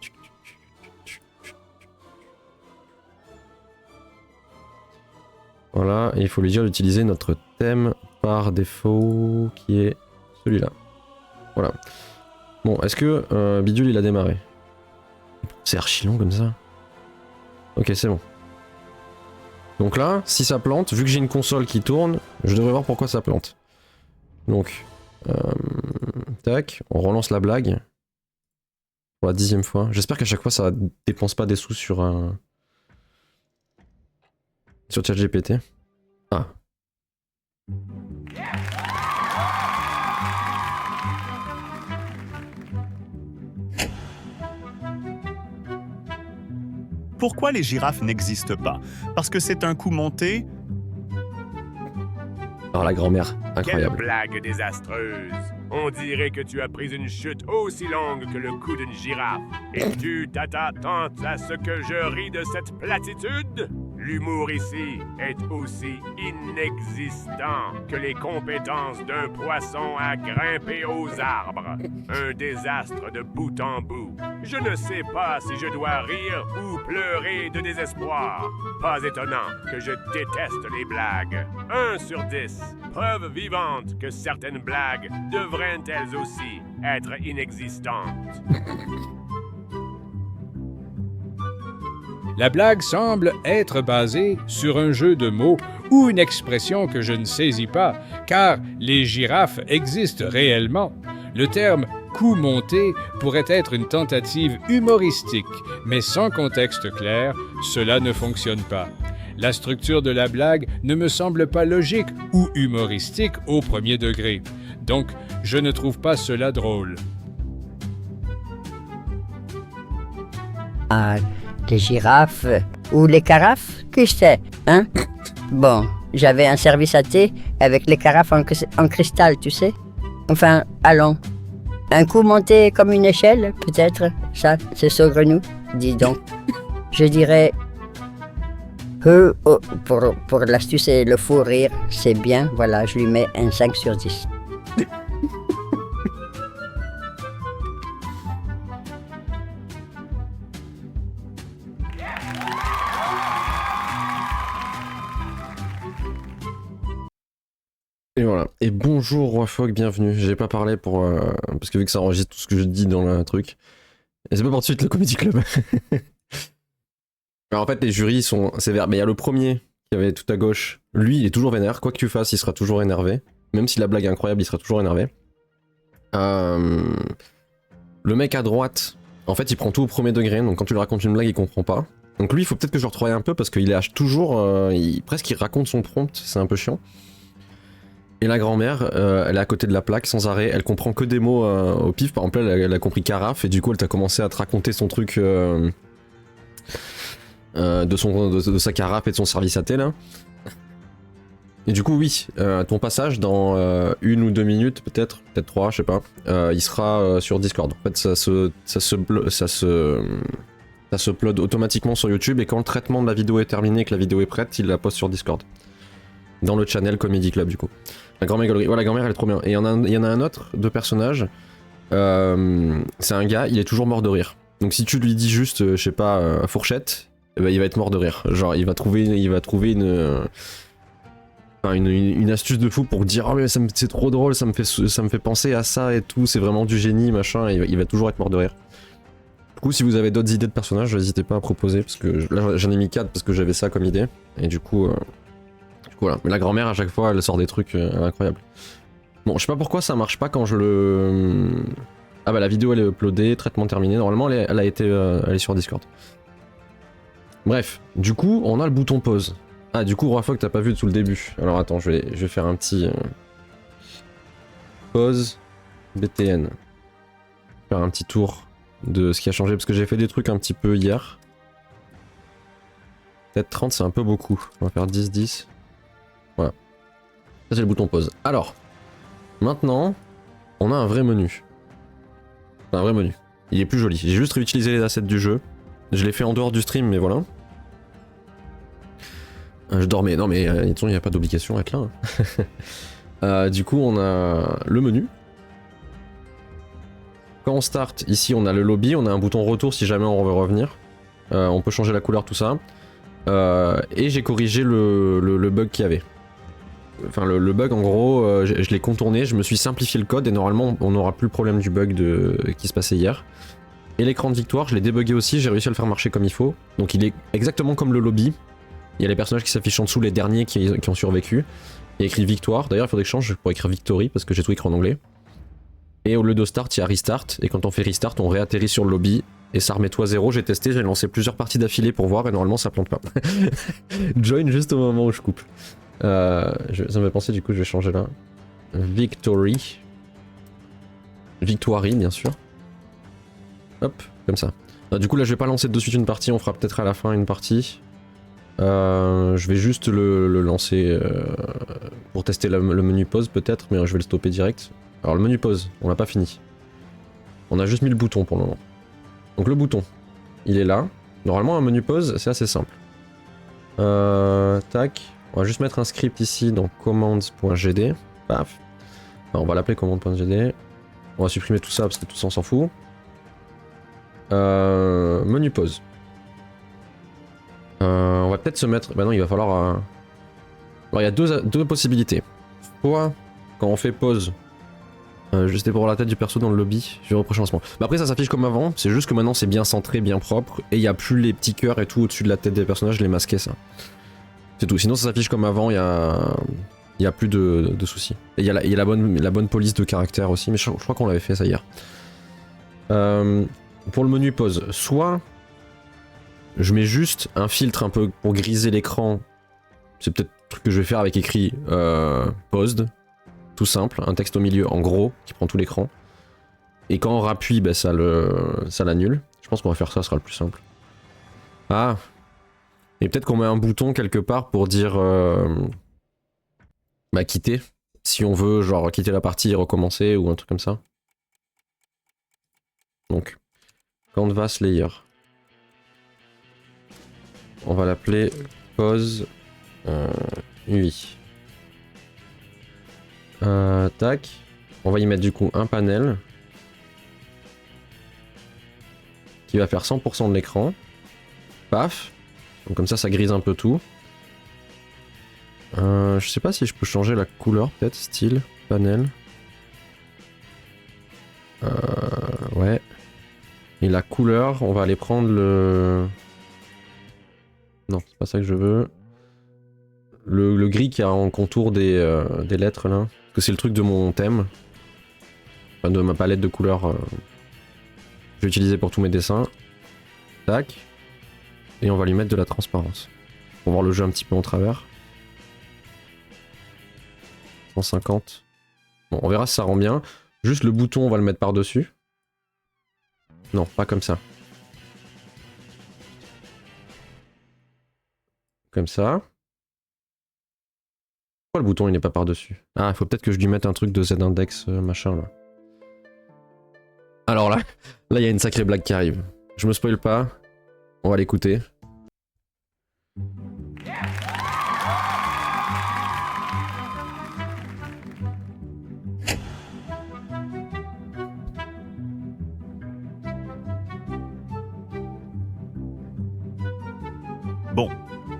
Voilà, et il faut lui dire d'utiliser notre thème par défaut qui est celui-là. Voilà. Bon, est-ce que Bidule il a démarré? C'est archi long comme ça. Ok, c'est bon. Donc là, si ça plante, vu que j'ai une console qui tourne, je devrais voir pourquoi ça plante. Donc, tac, on relance la blague. Pour la 10e fois. J'espère qu'à chaque fois ça dépense pas des sous sur sur ChatGPT. Ah. Pourquoi les girafes n'existent pas? Parce que c'est un coup monté. Alors la grand-mère, incroyable. Quelle blague désastreuse! On dirait que tu as pris une chute aussi longue que le cou d'une girafe. Et tu t'attends à ce que je ris de cette platitude? L'humour ici est aussi inexistant que les compétences d'un poisson à grimper aux arbres. Un désastre de bout en bout. Je ne sais pas si je dois rire ou pleurer de désespoir. Pas étonnant que je déteste les blagues. 1 sur 10. Preuve vivante que certaines blagues devraient elles aussi être inexistantes. La blague semble être basée sur un jeu de mots ou une expression que je ne saisis pas, car les girafes existent réellement. Le terme « coup monté » pourrait être une tentative humoristique, mais sans contexte clair, cela ne fonctionne pas. La structure de la blague ne me semble pas logique ou humoristique au premier degré. Donc, je ne trouve pas cela drôle. Ah, les girafes ou les carafes, que je sais, hein? Bon, j'avais un service à thé avec les carafes en cristal, tu sais. Enfin, allons. Un coup monté comme une échelle, peut-être, ça, c'est saugrenu, dis donc. Je dirais... pour l'astuce et le fou rire, c'est bien, voilà, je lui mets un 5 sur 10. Et voilà. Et bonjour Roi Fogg, bienvenue. J'ai pas parlé pour... parce que vu que ça enregistre tout ce que je dis dans le truc. Et c'est pas pour de suite le Comedy Club. Alors en fait les jurys sont sévères. Mais il y a le premier qui avait tout à gauche. Lui il est toujours vénère. Quoi que tu fasses il sera toujours énervé. Même si la blague est incroyable il sera toujours énervé. Le mec à droite, en fait il prend tout au premier degré. Donc quand tu lui racontes une blague il comprend pas. Donc lui il faut peut-être que je le retravaille un peu parce qu'il est toujours... presque il raconte son prompt. C'est un peu chiant. Et la grand-mère, elle est à côté de la plaque sans arrêt, elle comprend que des mots au pif, par exemple elle a compris carafe et du coup elle t'a commencé à te raconter son truc de sa carafe et de son service à thé là. Et du coup oui, ton passage dans 1 ou 2 minutes peut-être 3, je sais pas, il sera sur Discord. En fait ça se upload automatiquement sur YouTube et quand le traitement de la vidéo est terminé et que la vidéo est prête, il la poste sur Discord. Dans le channel Comedy Club du coup. La grand-mère gaulerie. Ouais, la grand-mère elle est trop bien. Et il y en a un autre de personnage. C'est un gars, il est toujours mort de rire. Donc si tu lui dis juste, je sais pas, fourchette, eh ben, il va être mort de rire. Genre il va trouver une astuce de fou pour dire oh mais c'est trop drôle, ça me fait penser à ça et tout, c'est vraiment du génie machin. Et il va toujours être mort de rire. Du coup si vous avez d'autres idées de personnages, n'hésitez pas à proposer parce que là j'en ai mis 4 parce que j'avais ça comme idée. Et du coup voilà. Mais la grand-mère à chaque fois elle sort des trucs incroyables. Bon je sais pas pourquoi ça marche pas quand je le... Ah bah la vidéo elle est uploadée, traitement terminé, normalement elle est sur Discord. Bref, du coup on a le bouton pause. Ah du coup Roi Fogg t'as pas vu tout le début. Alors attends je vais faire un petit... Pause BTN. Faire un petit tour de ce qui a changé parce que j'ai fait des trucs un petit peu hier. Peut-être 30 c'est un peu beaucoup. On va faire 10-10. Voilà. Ça c'est le bouton pause. Alors, maintenant, on a un vrai menu. Un vrai menu. Il est plus joli. J'ai juste réutilisé les assets du jeu. Je l'ai fait en dehors du stream, mais voilà. Je dormais. Non mais il n'y a pas d'obligation à être là. Du coup, on a le menu. Quand on start, ici on a le lobby, on a un bouton retour si jamais on veut revenir. On peut changer la couleur, tout ça. Et j'ai corrigé le bug qu'il y avait. Enfin le bug en gros, je l'ai contourné, je me suis simplifié le code et normalement on n'aura plus le problème du bug qui se passait hier. Et l'écran de victoire, je l'ai débugué aussi, j'ai réussi à le faire marcher comme il faut. Donc il est exactement comme le lobby. Il y a les personnages qui s'affichent en dessous, les derniers qui ont survécu. Il y a écrit victoire, d'ailleurs il faudrait que je change pour écrire victory parce que j'ai tout écrit en anglais. Et au lieu de start, il y a restart, et quand on fait restart, on réatterrit sur le lobby. Et ça remet tout à zéro, j'ai testé, j'ai lancé plusieurs parties d'affilée pour voir et normalement ça plante pas. Join juste au moment où je coupe. Ça me fait penser, du coup je vais changer là. Victory. Victory bien sûr. Hop, comme ça. Du coup là je vais pas lancer de suite une partie, on fera peut-être à la fin une partie. Je vais juste le lancer pour tester le menu pause peut-être, mais je vais le stopper direct. Alors le menu pause, on l'a pas fini. On a juste mis le bouton pour le moment. Donc le bouton, il est là. Normalement un menu pause, c'est assez simple. Tac. On va juste mettre un script ici dans commands.gd. Paf. Alors, on va l'appeler command.gd. On va supprimer tout ça parce que tout ça on s'en fout. Menu pause. On va peut-être se mettre... Bah non, il va falloir... Alors il y a deux possibilités. Soit quand on fait pause... J'étais pour la tête du perso dans le lobby, je vais reprocher lancement. Mais après ça s'affiche comme avant, c'est juste que maintenant c'est bien centré, bien propre, et il n'y a plus les petits cœurs et tout au-dessus de la tête des personnages, je l'ai masqué ça. C'est tout, sinon ça s'affiche comme avant, il y a plus de soucis. Et il y a la bonne police de caractère aussi, mais je crois qu'on l'avait fait ça hier. Pour le menu pause, soit je mets juste un filtre un peu pour griser l'écran, c'est peut-être un truc que je vais faire avec écrit paused. Tout simple, un texte au milieu en gros qui prend tout l'écran. Et quand on rappuie, bah, ça l'annule. Je pense qu'on va faire ça, ce sera le plus simple. Ah. Et peut-être qu'on met un bouton quelque part pour dire bah quitter. Si on veut genre quitter la partie et recommencer ou un truc comme ça. Donc canvas layer. On va l'appeler pause UI. Tac. On va y mettre du coup un panel qui va faire 100% de l'écran. Paf. Donc comme ça grise un peu tout. Je sais pas si je peux changer la couleur peut-être, style, panel. Ouais. Et la couleur, on va aller prendre le... Non, c'est pas ça que je veux. Le gris qui a en contour des lettres là. Parce que c'est le truc de mon thème. Enfin de ma palette de couleurs. Que je vais utiliser pour tous mes dessins. Tac. Et on va lui mettre de la transparence. Pour voir le jeu un petit peu en travers. 150. Bon, on verra si ça rend bien. Juste le bouton, on va le mettre par-dessus. Non, pas comme ça. Comme ça. Pourquoi le bouton il n'est pas par-dessus? Ah, il faut peut-être que je lui mette un truc de Z-index machin là. Alors là, il y a une sacrée blague qui arrive. Je me spoil pas. On va l'écouter. Bon,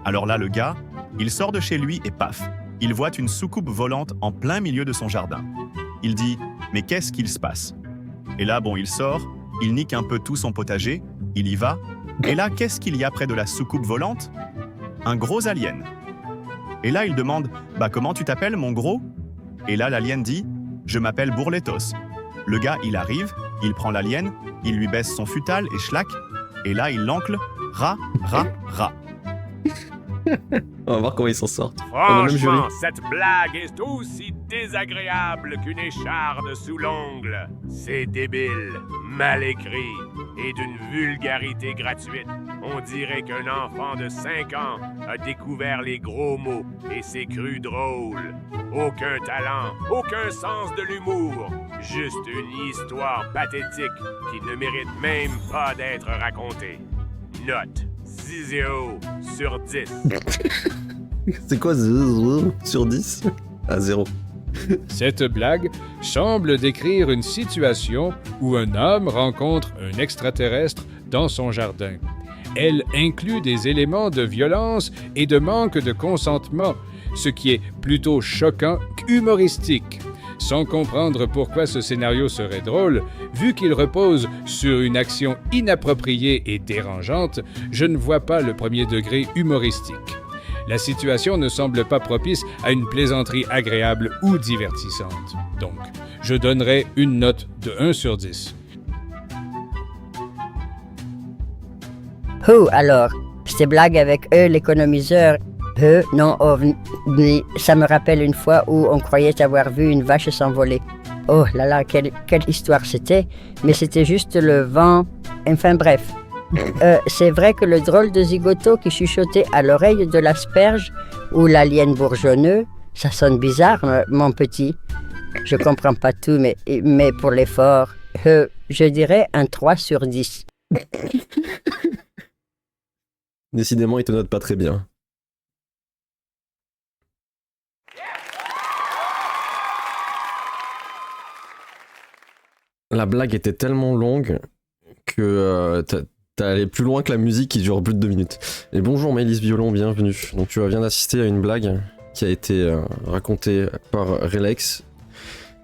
alors là, le gars, il sort de chez lui et paf, il voit une soucoupe volante en plein milieu de son jardin. Il dit « Mais qu'est-ce qu'il se passe ?» Et là, bon, il sort, il nique un peu tout son potager, il y va, et là, qu'est-ce qu'il y a près de la soucoupe volante? Un gros alien. Et là, il demande « Bah comment tu t'appelles, mon gros ?» Et là, l'alien dit « Je m'appelle Bourletos. » Le gars, il arrive, il prend l'alien, il lui baisse son futal et schlac, et là, il l'encle « Ra, ra, ra ». On va voir comment ils s'en sortent. Franchement, cette blague est aussi désagréable qu'une écharde sous l'ongle. C'est débile, mal écrit et d'une vulgarité gratuite. On dirait qu'un enfant de 5 ans a découvert les gros mots et s'est cru drôle. Aucun talent, aucun sens de l'humour. Juste une histoire pathétique qui ne mérite même pas d'être racontée. Note 0 sur 10. C'est quoi 0 sur 10? Ah 0. Cette blague semble décrire une situation où un homme rencontre un extraterrestre dans son jardin. Elle inclut des éléments de violence et de manque de consentement, ce qui est plutôt choquant qu'humoristique. Sans comprendre pourquoi ce scénario serait drôle, vu qu'il repose sur une action inappropriée et dérangeante, je ne vois pas le premier degré humoristique. La situation ne semble pas propice à une plaisanterie agréable ou divertissante. Donc, je donnerai une note de 1 sur 10. Oh, alors, ces blagues avec eux, l'économiseur, eux, non, ovni, ça me rappelle une fois où on croyait avoir vu une vache s'envoler. Oh là là, quelle histoire c'était, mais c'était juste le vent, enfin bref. C'est vrai que le drôle de zigoto qui chuchotait à l'oreille de l'asperge ou l'alien bourgeonneux, ça sonne bizarre, mon petit. Je comprends pas tout, mais pour l'effort, je dirais un 3 sur 10. Décidément, il te note pas très bien. La blague était tellement longue que t'as allé plus loin que la musique qui dure plus de 2 minutes. Et bonjour Maëlys Violon, bienvenue. Donc tu viens d'assister à une blague qui a été racontée par Relax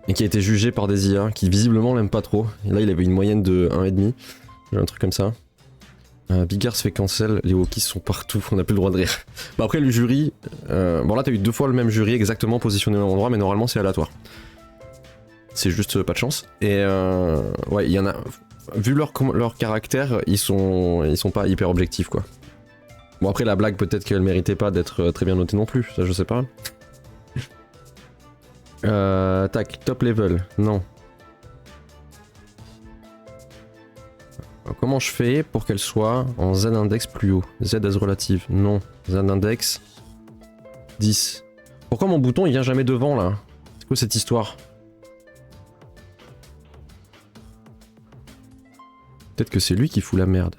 et qui a été jugée par des IA qui visiblement l'aiment pas trop. Et là il avait une moyenne de 1,5, un truc comme ça. Bigard se fait cancel, les Wokis sont partout, on n'a plus le droit de rire. Bah après le jury, bon là t'as eu 2 fois le même jury exactement positionné au même endroit, mais normalement c'est aléatoire. C'est juste pas de chance. Et ouais, il y en a. Vu leur caractère, ils sont pas hyper objectifs quoi. Bon après la blague peut-être qu'elle méritait pas d'être très bien notée non plus, ça je sais pas. Tac, top level, non. Comment je fais pour qu'elle soit en Z-index plus haut? Z as relative, non. Z-index 10. Pourquoi mon bouton il vient jamais devant là? C'est quoi cette histoire? Peut-être que c'est lui qui fout la merde.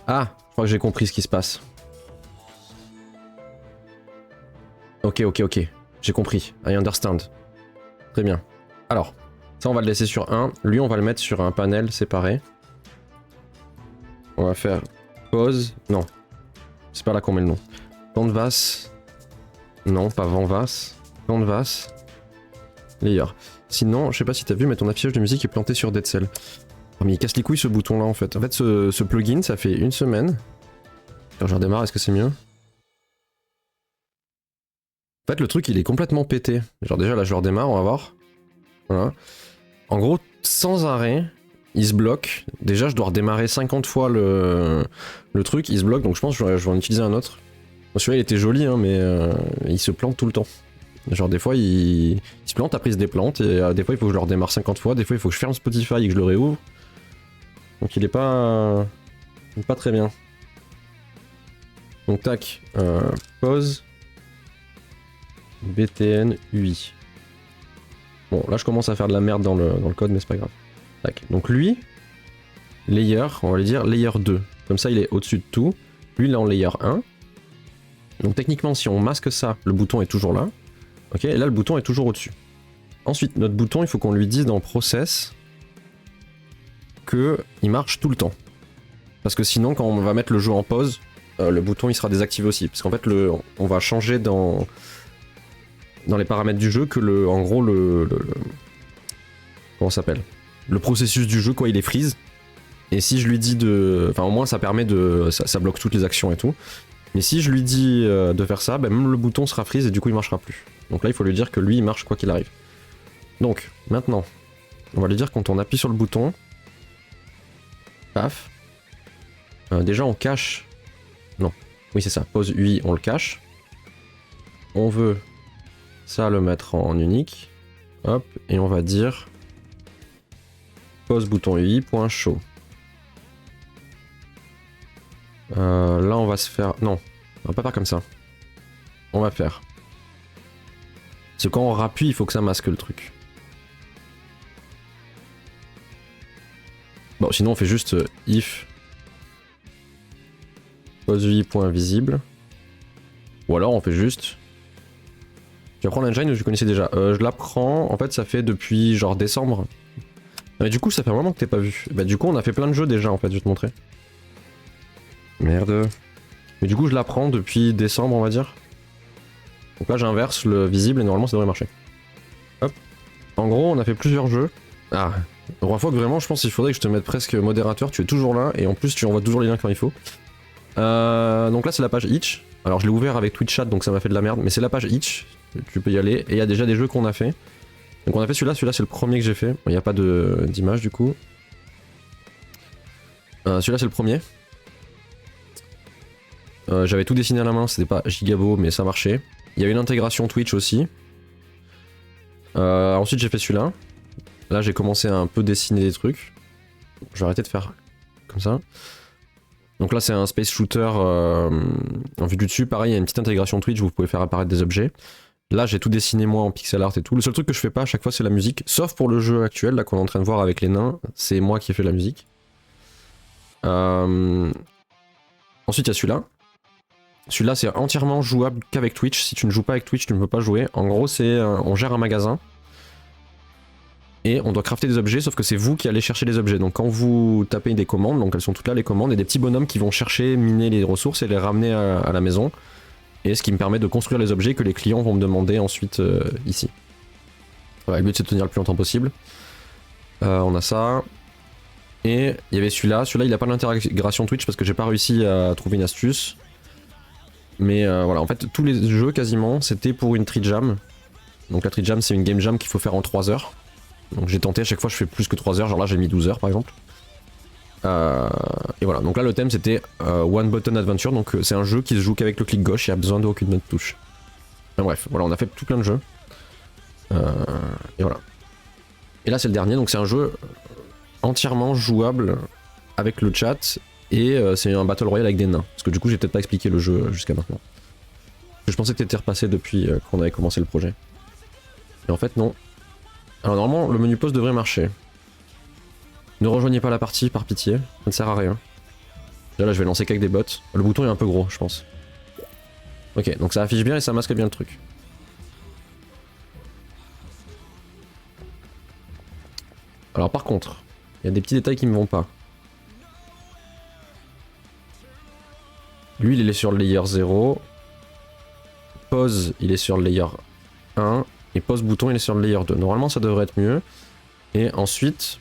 Ah, je crois que j'ai compris ce qui se passe. Ok, j'ai compris. I understand. Très bien. Alors, ça on va le laisser sur 1. Lui on va le mettre sur un panel séparé. On va faire pause. Non. C'est pas là qu'on met le nom. Canvas. Non, pas Vanvas. Canvas. Layer. Sinon, je sais pas si t'as vu, mais ton affichage de musique est planté sur Dead Cell. Oh, mais il casse les couilles ce bouton là en fait. En fait, ce plugin, ça fait 1 semaine. Quand je redémarre, est-ce que c'est mieux? En fait, le truc il est complètement pété. Genre, déjà là, je redémarre, on va voir. Voilà. En gros, sans arrêt, il se bloque. Déjà, je dois redémarrer 50 fois le truc, il se bloque, donc je pense que je vais en utiliser un autre. Bon, celui-là, il était joli, hein, mais il se plante tout le temps. Genre, des fois, il se plante, après il se déplante, et des fois, il faut que je le redémarre 50 fois, des fois, il faut que je ferme Spotify et que je le réouvre. Donc, il est pas très bien. Donc, tac, pause, BTN UI. Bon, là, je commence à faire de la merde dans le code, mais c'est pas grave. Tac. Donc lui, layer, on va lui dire layer 2. Comme ça, il est au-dessus de tout. Lui, il est en layer 1. Donc techniquement, si on masque ça, le bouton est toujours là. Ok, et là, le bouton est toujours au-dessus. Ensuite, notre bouton, il faut qu'on lui dise dans process qu'il marche tout le temps. Parce que sinon, quand on va mettre le jeu en pause, le bouton, il sera désactivé aussi. Parce qu'en fait, on va changer dans les paramètres du jeu que en gros, comment ça s'appelle? Le processus du jeu, quoi, il est freeze. Et si je lui dis enfin, au moins, ça permet ça bloque toutes les actions et tout. Mais si je lui dis de faire ça, même le bouton sera freeze et du coup, il marchera plus. Donc là, il faut lui dire que lui, il marche quoi qu'il arrive. Donc, maintenant, on va lui dire quand on appuie sur le bouton, paf. Déjà, on cache. Non. Oui, c'est ça. Pause UI, on le cache. On veut ça le mettre en unique. Hop. Et on va dire pause bouton UI, point show. Là, on va se faire... Non, on va pas faire comme ça. On va faire Parce que quand on rappuie, il faut que ça masque le truc. Bon, sinon on fait juste if pose.visible. Ou alors on fait juste... Tu apprends l'engine ou tu connaissais déjà? Je l'apprends, en fait ça fait depuis genre décembre. Mais du coup ça fait vraiment que t'es pas vu. Bah du coup on a fait plein de jeux déjà en fait, je vais te montrer. Merde. Mais du coup je l'apprends depuis décembre on va dire. Donc là j'inverse le visible et normalement ça devrait marcher. Hop. En gros on a fait plusieurs jeux. Ah, Roifoque vraiment je pense qu'il faudrait que je te mette presque modérateur, tu es toujours là et en plus tu envoies toujours les liens quand il faut. Donc là c'est la page Itch. Alors je l'ai ouvert avec Twitch Chat donc ça m'a fait de la merde, mais c'est la page Itch, tu peux y aller, et il y a déjà des jeux qu'on a fait. Donc on a fait celui-là c'est le premier que j'ai fait, il n'y a pas d'image du coup. Celui-là c'est le premier. J'avais tout dessiné à la main, c'était pas giga beau mais ça marchait. Il y avait une intégration Twitch aussi. Ensuite j'ai fait celui-là. Là j'ai commencé à un peu dessiner des trucs. Je vais arrêter de faire comme ça. Donc là c'est un space shooter en vue du dessus, pareil il y a une petite intégration Twitch où vous pouvez faire apparaître des objets. Là j'ai tout dessiné moi en pixel art et tout. Le seul truc que je fais pas à chaque fois c'est la musique, sauf pour le jeu actuel là qu'on est en train de voir avec les nains, c'est moi qui ai fait la musique. Ensuite il y a celui-là. Celui-là c'est entièrement jouable qu'avec Twitch, si tu ne joues pas avec Twitch tu ne peux pas jouer. En gros c'est on gère un magasin. Et on doit crafter des objets, sauf que c'est vous qui allez chercher les objets. Donc quand vous tapez des commandes, donc elles sont toutes là les commandes, et des petits bonhommes qui vont chercher, miner les ressources et les ramener à la maison. Et ce qui me permet de construire les objets que les clients vont me demander ensuite ici. Voilà, le but c'est de tenir le plus longtemps possible. On a ça. Et il y avait celui-là. Celui-là il n'a pas d'intégration Twitch parce que j'ai pas réussi à trouver une astuce. Mais voilà, en fait tous les jeux quasiment c'était pour une tree jam. Donc la tree jam c'est une game jam qu'il faut faire en 3 heures. Donc j'ai tenté, à chaque fois je fais plus que 3 heures, genre là j'ai mis 12 heures par exemple. Et voilà, donc là le thème c'était One Button Adventure, donc c'est un jeu qui se joue qu'avec le clic gauche, il n'y a besoin d'aucune autre touche. Enfin, bref, voilà, on a fait tout plein de jeux. Et voilà. Et là c'est le dernier, donc c'est un jeu entièrement jouable avec le chat, et c'est un Battle Royale avec des nains. Parce que du coup j'ai peut-être pas expliqué le jeu jusqu'à maintenant. Je pensais que t'étais repassé depuis qu'on avait commencé le projet. Et en fait non. Alors normalement le menu pause devrait marcher. Ne rejoignez pas la partie par pitié, ça ne sert à rien. Déjà là je vais lancer qu'avec des bots. Le bouton est un peu gros je pense. Ok, donc ça affiche bien et ça masque bien le truc. Alors par contre, il y a des petits détails qui me vont pas. Lui il est sur le layer 0. Pause il est sur le layer 1. Et pause bouton il est sur le layer 2. Normalement ça devrait être mieux. Et ensuite,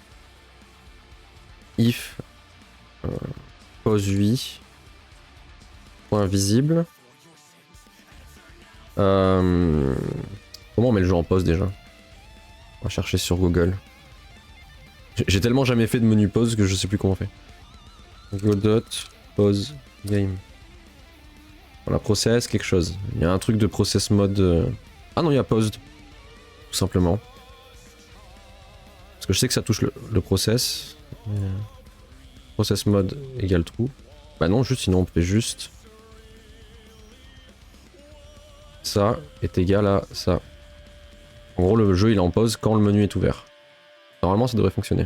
if pause 8 point visible. Comment on met le jeu en pause déjà? On va chercher sur Google. J'ai tellement jamais fait de menu pause que je sais plus comment on fait. Go pause game. Voilà, process quelque chose. Il y a un truc de process mode. Ah non, il y a paused. Tout simplement. Parce que je sais que ça touche le process. Process mode égale true. Bah non, juste sinon on fait juste. Ça est égal à ça. En gros, le jeu il est en pause quand le menu est ouvert. Normalement, ça devrait fonctionner.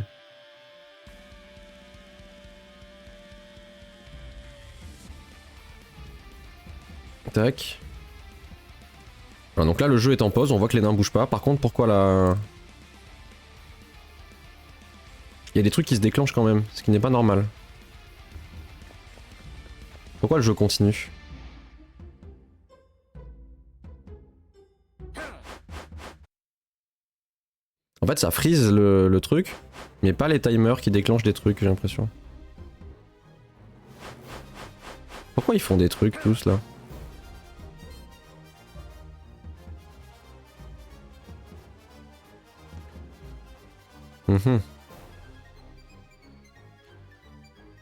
Tac. Voilà, donc là, le jeu est en pause. On voit que les nains bougent pas. Par contre, pourquoi la... Il y a des trucs qui se déclenchent quand même, ce qui n'est pas normal. Pourquoi le jeu continue? En fait, ça freeze le truc, mais pas les timers qui déclenchent des trucs, j'ai l'impression. Pourquoi ils font des trucs tous là?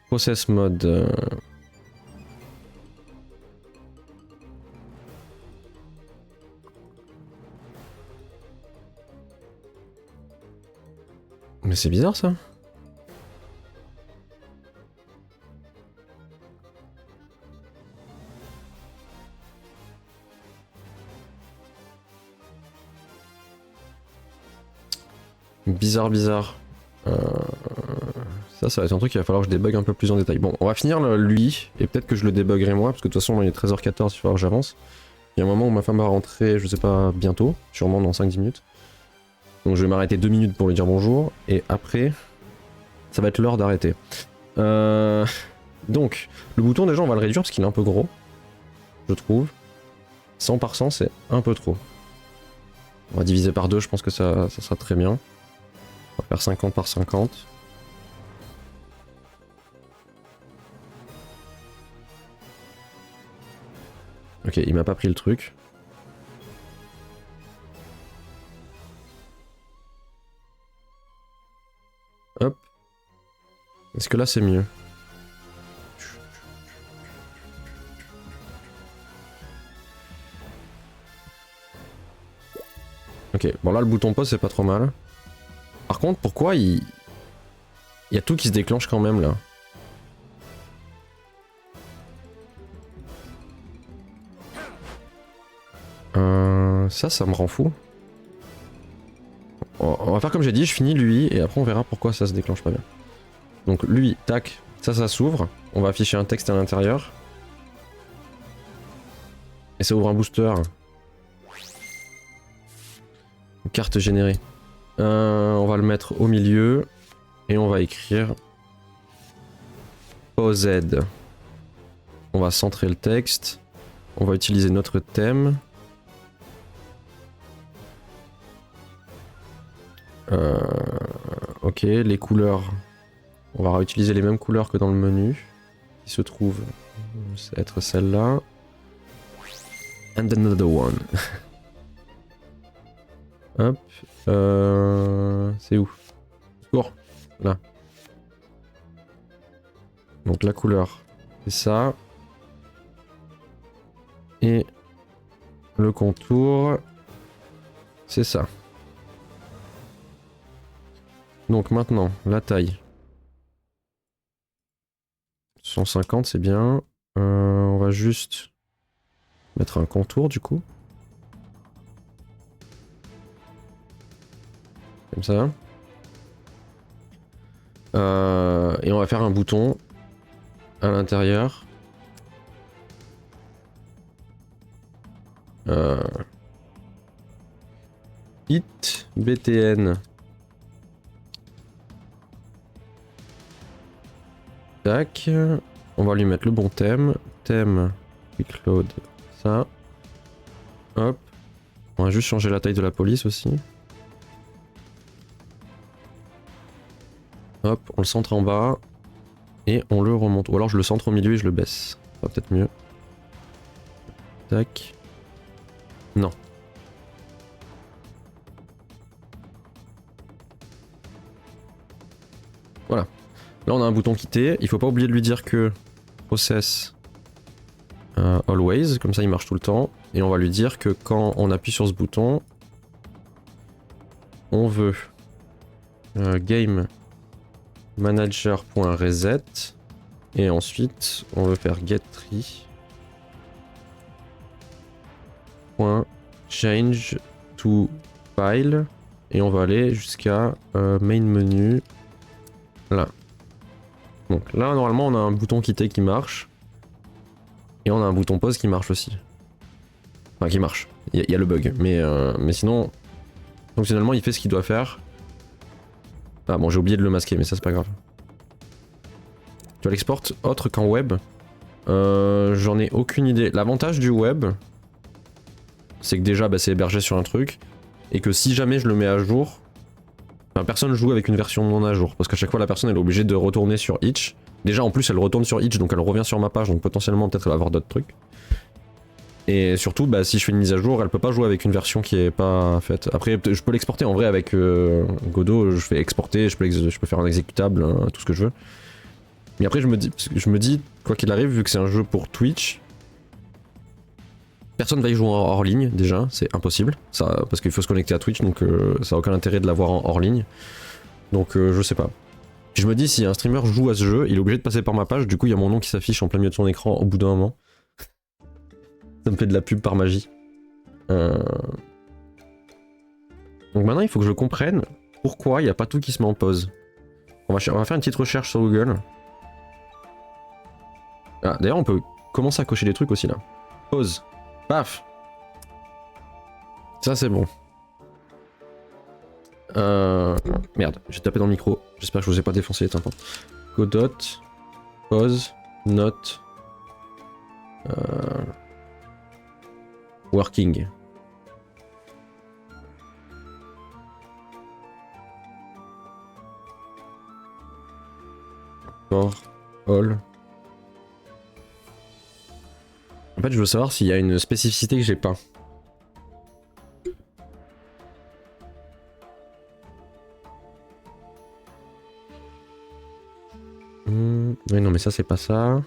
Process mode. Mais c'est bizarre ça. Bizarre, bizarre. Ça va être un truc qu'il va falloir que je débug un peu plus en détail. Bon, on va finir lui, et peut-être que je le débuggerai moi, parce que de toute façon, il est 13h14, il va falloir que j'avance. Il y a un moment où ma femme va rentrer, je sais pas, bientôt, sûrement dans 5-10 minutes. Donc je vais m'arrêter 2 minutes pour lui dire bonjour, et après, ça va être l'heure d'arrêter. Donc, le bouton déjà on va le réduire parce qu'il est un peu gros, je trouve. 100 par 100 c'est un peu trop. On va diviser par 2, je pense que ça sera très bien. On va faire 50 par 50. Ok, il m'a pas pris le truc. Hop. Est-ce que là c'est mieux? Ok, bon là le bouton pause c'est pas trop mal. Par contre, pourquoi il y a tout qui se déclenche quand même là? Ça me rend fou. On va faire comme j'ai dit, je finis lui et après on verra pourquoi ça se déclenche pas bien. Donc lui, tac, ça s'ouvre. On va afficher un texte à l'intérieur. Et ça ouvre un booster. Une carte générée. On va le mettre au milieu. Et on va écrire OZ. On va centrer le texte. On va utiliser notre thème. Ok, les couleurs. On va réutiliser les mêmes couleurs que dans le menu. Qui se trouve être celle-là. And another one. Hop. C'est où? Cours. Là. Donc la couleur, c'est ça. Et le contour, c'est ça. Donc maintenant, la taille. 150, c'est bien. On va juste mettre un contour du coup. Comme ça. Et on va faire un bouton à l'intérieur. Hit BTN. Tac. On va lui mettre le bon thème. Thème quick load. Ça. Hop. On va juste changer la taille de la police aussi. Hop, on le centre en bas. Et on le remonte. Ou alors je le centre au milieu et je le baisse. Ça va peut-être mieux. Tac. Non. Voilà. Là on a un bouton quitter. Il faut pas oublier de lui dire que process always. Comme ça il marche tout le temps. Et on va lui dire que quand on appuie sur ce bouton, on veut game manager.reset. Et ensuite on veut faire getTree. Change to file et on va aller jusqu'à main menu là. Donc là normalement on a un bouton quitter qui marche et on a un bouton pause qui marche aussi. Enfin qui marche, il y a le bug mais sinon fonctionnellement il fait ce qu'il doit faire. Ah bon j'ai oublié de le masquer mais ça c'est pas grave. Tu vois l'export autre qu'en web, j'en ai aucune idée. L'avantage du web c'est que déjà bah, c'est hébergé sur un truc et que si jamais je le mets à jour, enfin, personne joue avec une version non à jour parce qu'à chaque fois la personne elle est obligée de retourner sur Itch. Déjà en plus elle retourne sur Itch donc elle revient sur ma page donc potentiellement peut-être elle va avoir d'autres trucs. Et surtout bah, si je fais une mise à jour elle peut pas jouer avec une version qui est pas faite. Après je peux l'exporter en vrai avec Godot, je fais exporter, je peux faire un exécutable, hein, tout ce que je veux. Mais après je me dis quoi qu'il arrive vu que c'est un jeu pour Twitch, personne va y jouer en hors ligne déjà, c'est impossible, ça, parce qu'il faut se connecter à Twitch donc ça a aucun intérêt de l'avoir en hors ligne. Donc je sais pas. Puis je me dis si un streamer joue à ce jeu, il est obligé de passer par ma page, du coup il y a mon nom qui s'affiche en plein milieu de son écran au bout d'un moment. Ça me fait de la pub par magie. Donc maintenant il faut que je comprenne pourquoi il n'y a pas tout qui se met en pause. On va faire une petite recherche sur Google. Ah, d'ailleurs, on peut commencer à cocher des trucs aussi là. Pause. Paf. Ça, c'est bon. Merde, j'ai tapé dans le micro. J'espère que je vous ai pas défoncé les tympans. Godot. Pause. Note. Working. For all. En fait, je veux savoir s'il y a une spécificité que j'ai pas. Oui, non, mais ça, c'est pas ça.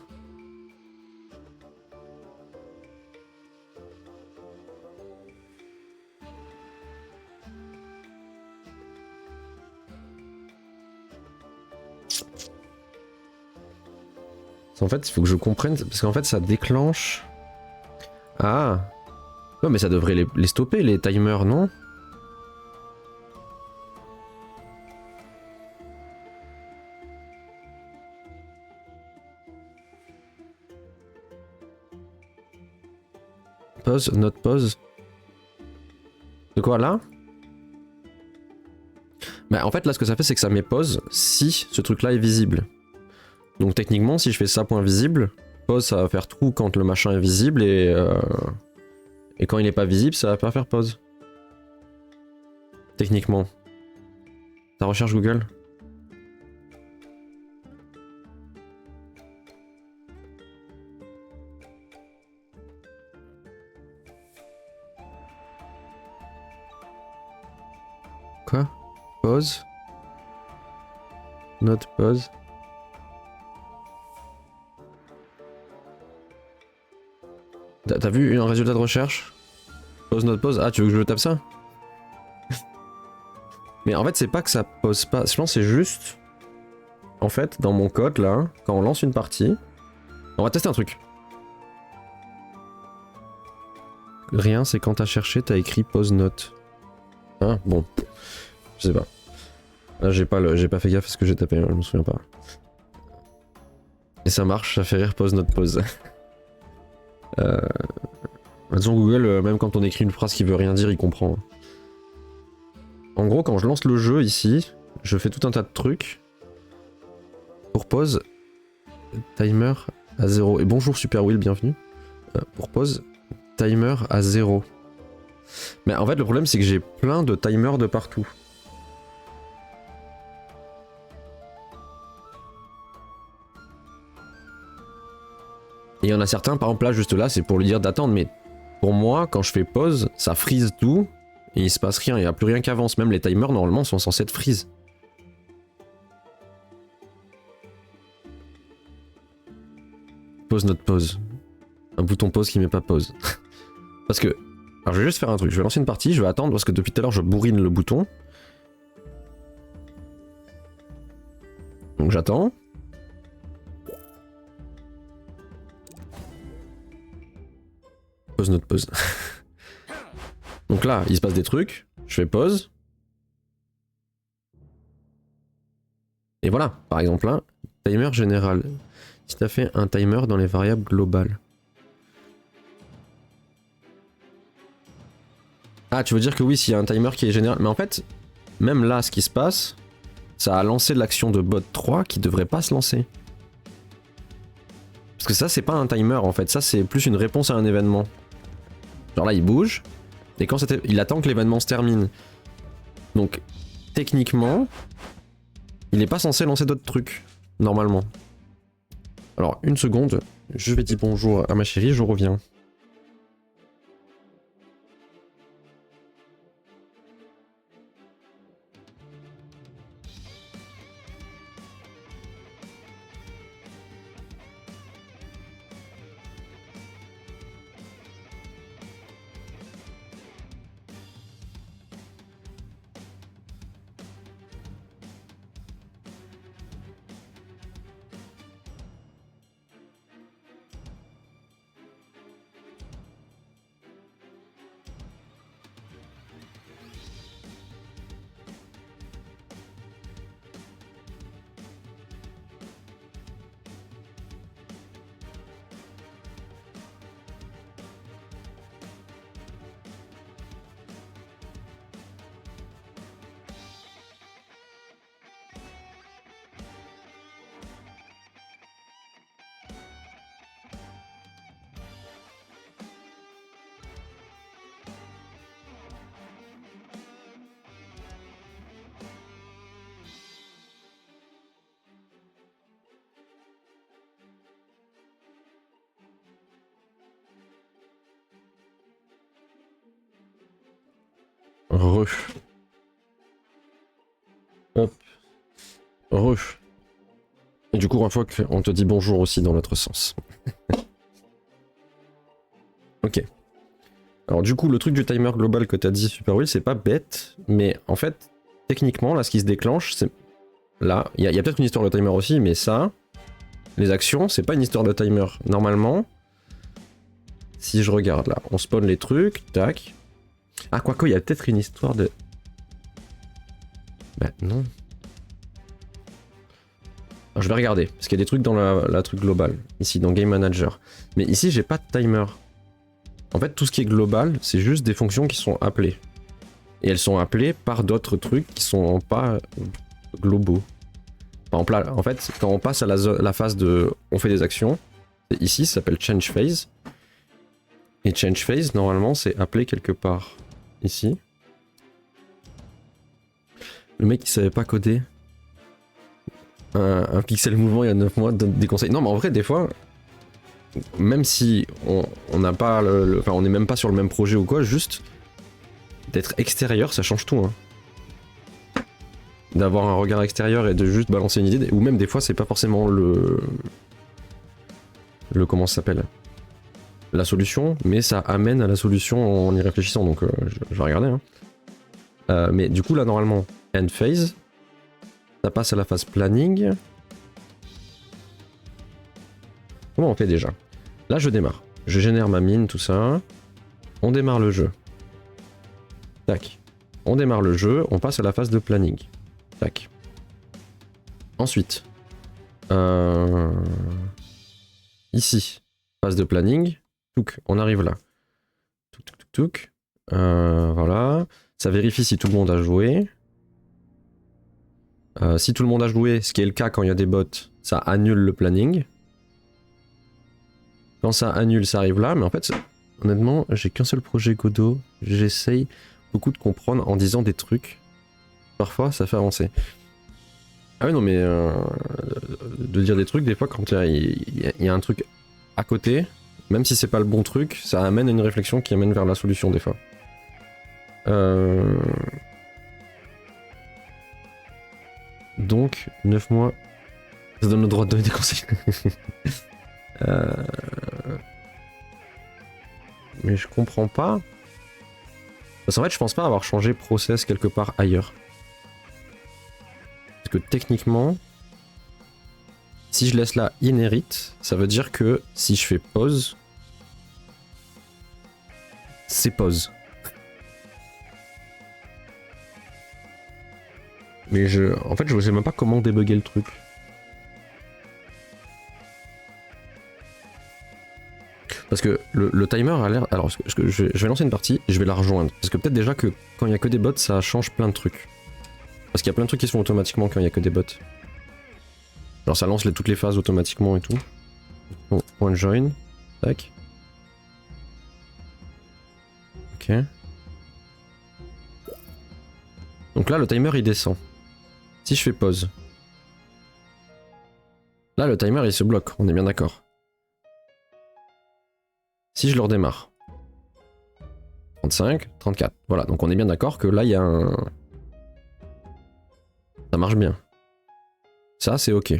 En fait, il faut que je comprenne, parce qu'en fait, ça déclenche... Ah. Ouais, mais ça devrait les stopper, les timers, non? Pause, note pause. De quoi, là? Bah, en fait, là, ce que ça fait, c'est que ça met pause si ce truc-là est visible. Donc, techniquement, si je fais ça point visible, pause, ça va faire true quand le machin est visible et quand il n'est pas visible, ça va pas faire pause. Techniquement. Ta recherche Google? Quoi? Pause? Note pause? T'as vu un résultat de recherche? Pause, note pause? Ah, tu veux que je tape ça? Mais en fait, c'est pas que ça pose pas. Je pense que c'est juste... En fait, dans mon code, là, quand on lance une partie... On va tester un truc. Rien, c'est quand t'as cherché, t'as écrit pause note. Hein? Bon. Je sais pas. Là, j'ai pas fait gaffe à ce que j'ai tapé, hein, je me souviens pas. Et ça marche, ça fait rire pause note pause. Disons Google, même quand on écrit une phrase qui veut rien dire, il comprend. En gros, quand je lance le jeu ici, je fais tout un tas de trucs. Pour pause, timer à 0. Et bonjour Super Will, bienvenue. Pour pause, timer à 0. Mais en fait, le problème, c'est que j'ai plein de timers de partout. Et il y en a certains, par exemple là, juste là, c'est pour lui dire d'attendre, mais pour moi, quand je fais pause, ça freeze tout, et il se passe rien, il n'y a plus rien qui avance. Même les timers, normalement, sont censés être freeze. Pause notre pause. Un bouton pause qui met pas pause. Parce que... Alors je vais juste faire un truc, je vais lancer une partie, je vais attendre, parce que depuis tout à l'heure, je bourrine le bouton. Donc j'attends. Pause notre pause. Donc là, il se passe des trucs, je fais pause. Et voilà, par exemple là, timer général. Si t'as fait un timer dans les variables globales. Ah, tu veux dire que oui, s'il y a un timer qui est général. Mais en fait, même là, ce qui se passe, ça a lancé l'action de bot 3 qui devrait pas se lancer. Parce que ça, c'est pas un timer en fait, ça c'est plus une réponse à un événement. Genre là, il bouge, et quand il attend que l'événement se termine. Donc, techniquement, il n'est pas censé lancer d'autres trucs, normalement. Alors, une seconde, je vais dire bonjour à ma chérie, je reviens. Re. Hop. Re. Et du coup, une fois qu'on te dit bonjour aussi dans l'autre sens. Ok. Alors du coup, le truc du timer global que t'as dit, Super Will, c'est pas bête, mais en fait, techniquement, là, ce qui se déclenche, c'est... Là, il y a peut-être une histoire de timer aussi, mais ça, les actions, c'est pas une histoire de timer. Normalement, si je regarde là, on spawn les trucs, tac. Ah, quoique, il y a peut-être une histoire de... Bah non. Alors, je vais regarder, parce qu'il y a des trucs dans la truc globale, ici, dans Game Manager. Mais ici, j'ai pas de timer. En fait, tout ce qui est global, c'est juste des fonctions qui sont appelées. Et elles sont appelées par d'autres trucs qui sont pas globaux. Par exemple, là, en fait, quand on passe à la phase de... On fait des actions, ici, ça s'appelle Change Phase. Et Change Phase, normalement, c'est appelé quelque part. Ici. Le mec qui savait pas coder. Un pixel mouvement il y a 9 mois donne des conseils. Non, mais en vrai, des fois, même si on n'a pas enfin, on n'est même pas sur le même projet ou quoi, juste d'être extérieur, ça change tout. Hein. D'avoir un regard extérieur et de juste balancer une idée, ou même des fois, c'est pas forcément le comment ça s'appelle, la solution, mais ça amène à la solution en y réfléchissant. Donc, je vais regarder. Hein. Mais du coup, là, normalement, end phase. Ça passe à la phase planning. Comment on fait déjà? Là, je démarre. Je génère ma mine, tout ça. On démarre le jeu. Tac. On démarre le jeu, on passe à la phase de planning. Tac. Ensuite. Ici. Phase de planning. Touk, on arrive là. Touk, touk, touk, touk. Voilà. Ça vérifie si tout le monde a joué. Si tout le monde a joué, ce qui est le cas quand il y a des bots, ça annule le planning. Quand ça annule, ça arrive là, mais en fait, honnêtement, j'ai qu'un seul projet Godot. J'essaye beaucoup de comprendre en disant des trucs. Parfois, ça fait avancer. Ah oui, non, mais de dire des trucs, des fois, quand il y a un truc à côté, même si c'est pas le bon truc, ça amène à une réflexion qui amène vers la solution, des fois. Donc, 9 mois, ça donne le droit de donner des conseils. Mais je comprends pas. Parce qu'en fait, je pense pas avoir changé process quelque part ailleurs. Parce que techniquement, si je laisse là inherit, ça veut dire que si je fais pause, c'est pause. Mais en fait, je sais même pas comment débugger le truc. Parce que le timer a l'air... Alors, je vais lancer une partie et je vais la rejoindre. Parce que peut-être déjà que quand il y a que des bots, ça change plein de trucs. Parce qu'il y a plein de trucs qui se font automatiquement quand il y a que des bots. Genre ça lance toutes les phases automatiquement et tout. Bon, point join. Tac. Ok. Donc là, le timer il descend. Si je fais pause. Là, le timer il se bloque, on est bien d'accord. Si je le redémarre. 35, 34. Voilà, donc on est bien d'accord que là, il y a un... Ça marche bien. Ça, c'est ok.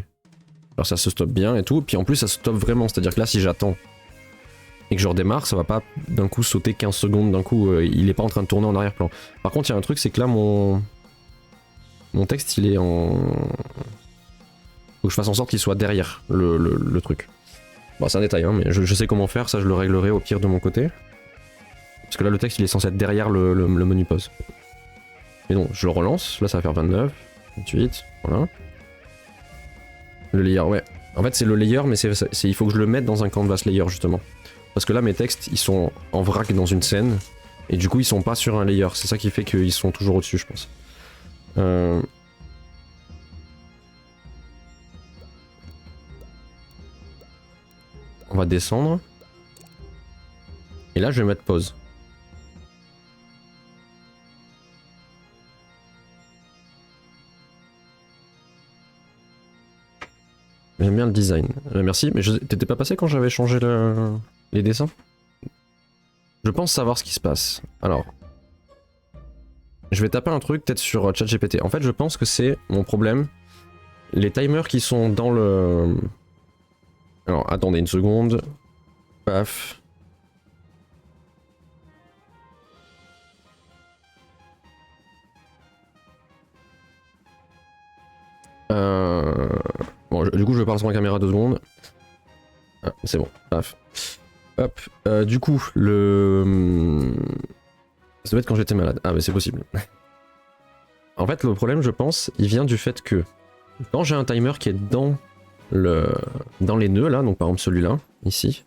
Alors ça se stoppe bien et tout. Puis en plus, ça se stoppe vraiment. C'est-à-dire que là, si j'attends et que je redémarre, ça va pas d'un coup sauter 15 secondes. D'un coup, il est pas en train de tourner en arrière-plan. Par contre, il y a un truc, c'est que là, mon texte, il est en... Faut que je fasse en sorte qu'il soit derrière le truc. Bon, c'est un détail, hein, mais je sais comment faire. Ça, je le réglerai au pire de mon côté. Parce que là, le texte, il est censé être derrière le menu pause. Et donc, je le relance. Là, ça va faire 29, 28, voilà. Le layer, ouais. En fait, c'est le layer, mais il faut que je le mette dans un canvas layer, justement. Parce que là, mes textes, ils sont en vrac dans une scène. Et du coup, ils sont pas sur un layer. C'est ça qui fait qu'ils sont toujours au-dessus, je pense. On va descendre. Et là, je vais mettre pause. J'aime bien le design. Merci, mais t'étais pas passé quand j'avais changé les dessins? Je pense savoir ce qui se passe. Alors. Je vais taper un truc peut-être sur ChatGPT. En fait, je pense que c'est mon problème. Les timers qui sont dans le... Alors, attendez une seconde. Paf. Bon, du coup, je parle sur ma caméra 2 secondes. Ah, c'est bon, paf. Hop. Du coup, le... Ça doit être quand j'étais malade. Ah, mais c'est possible. En fait, le problème, je pense, il vient du fait que quand j'ai un timer qui est dans les nœuds, là, donc par exemple celui-là, ici,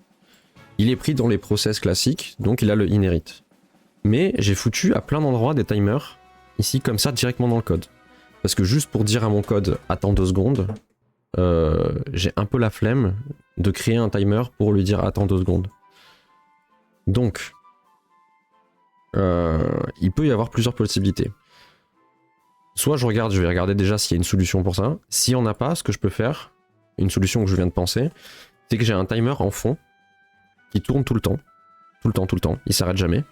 il est pris dans les process classiques, donc il a le inherit. Mais j'ai foutu à plein d'endroits des timers, ici, comme ça, directement dans le code. Parce que juste pour dire à mon code, attends 2 secondes, j'ai un peu la flemme de créer un timer pour lui dire attends 2 secondes. Donc, il peut y avoir plusieurs possibilités. Soit je vais regarder déjà s'il y a une solution pour ça. S'il n'y en a pas, ce que je peux faire, une solution que je viens de penser, c'est que j'ai un timer en fond qui tourne tout le temps. Tout le temps. Il s'arrête jamais.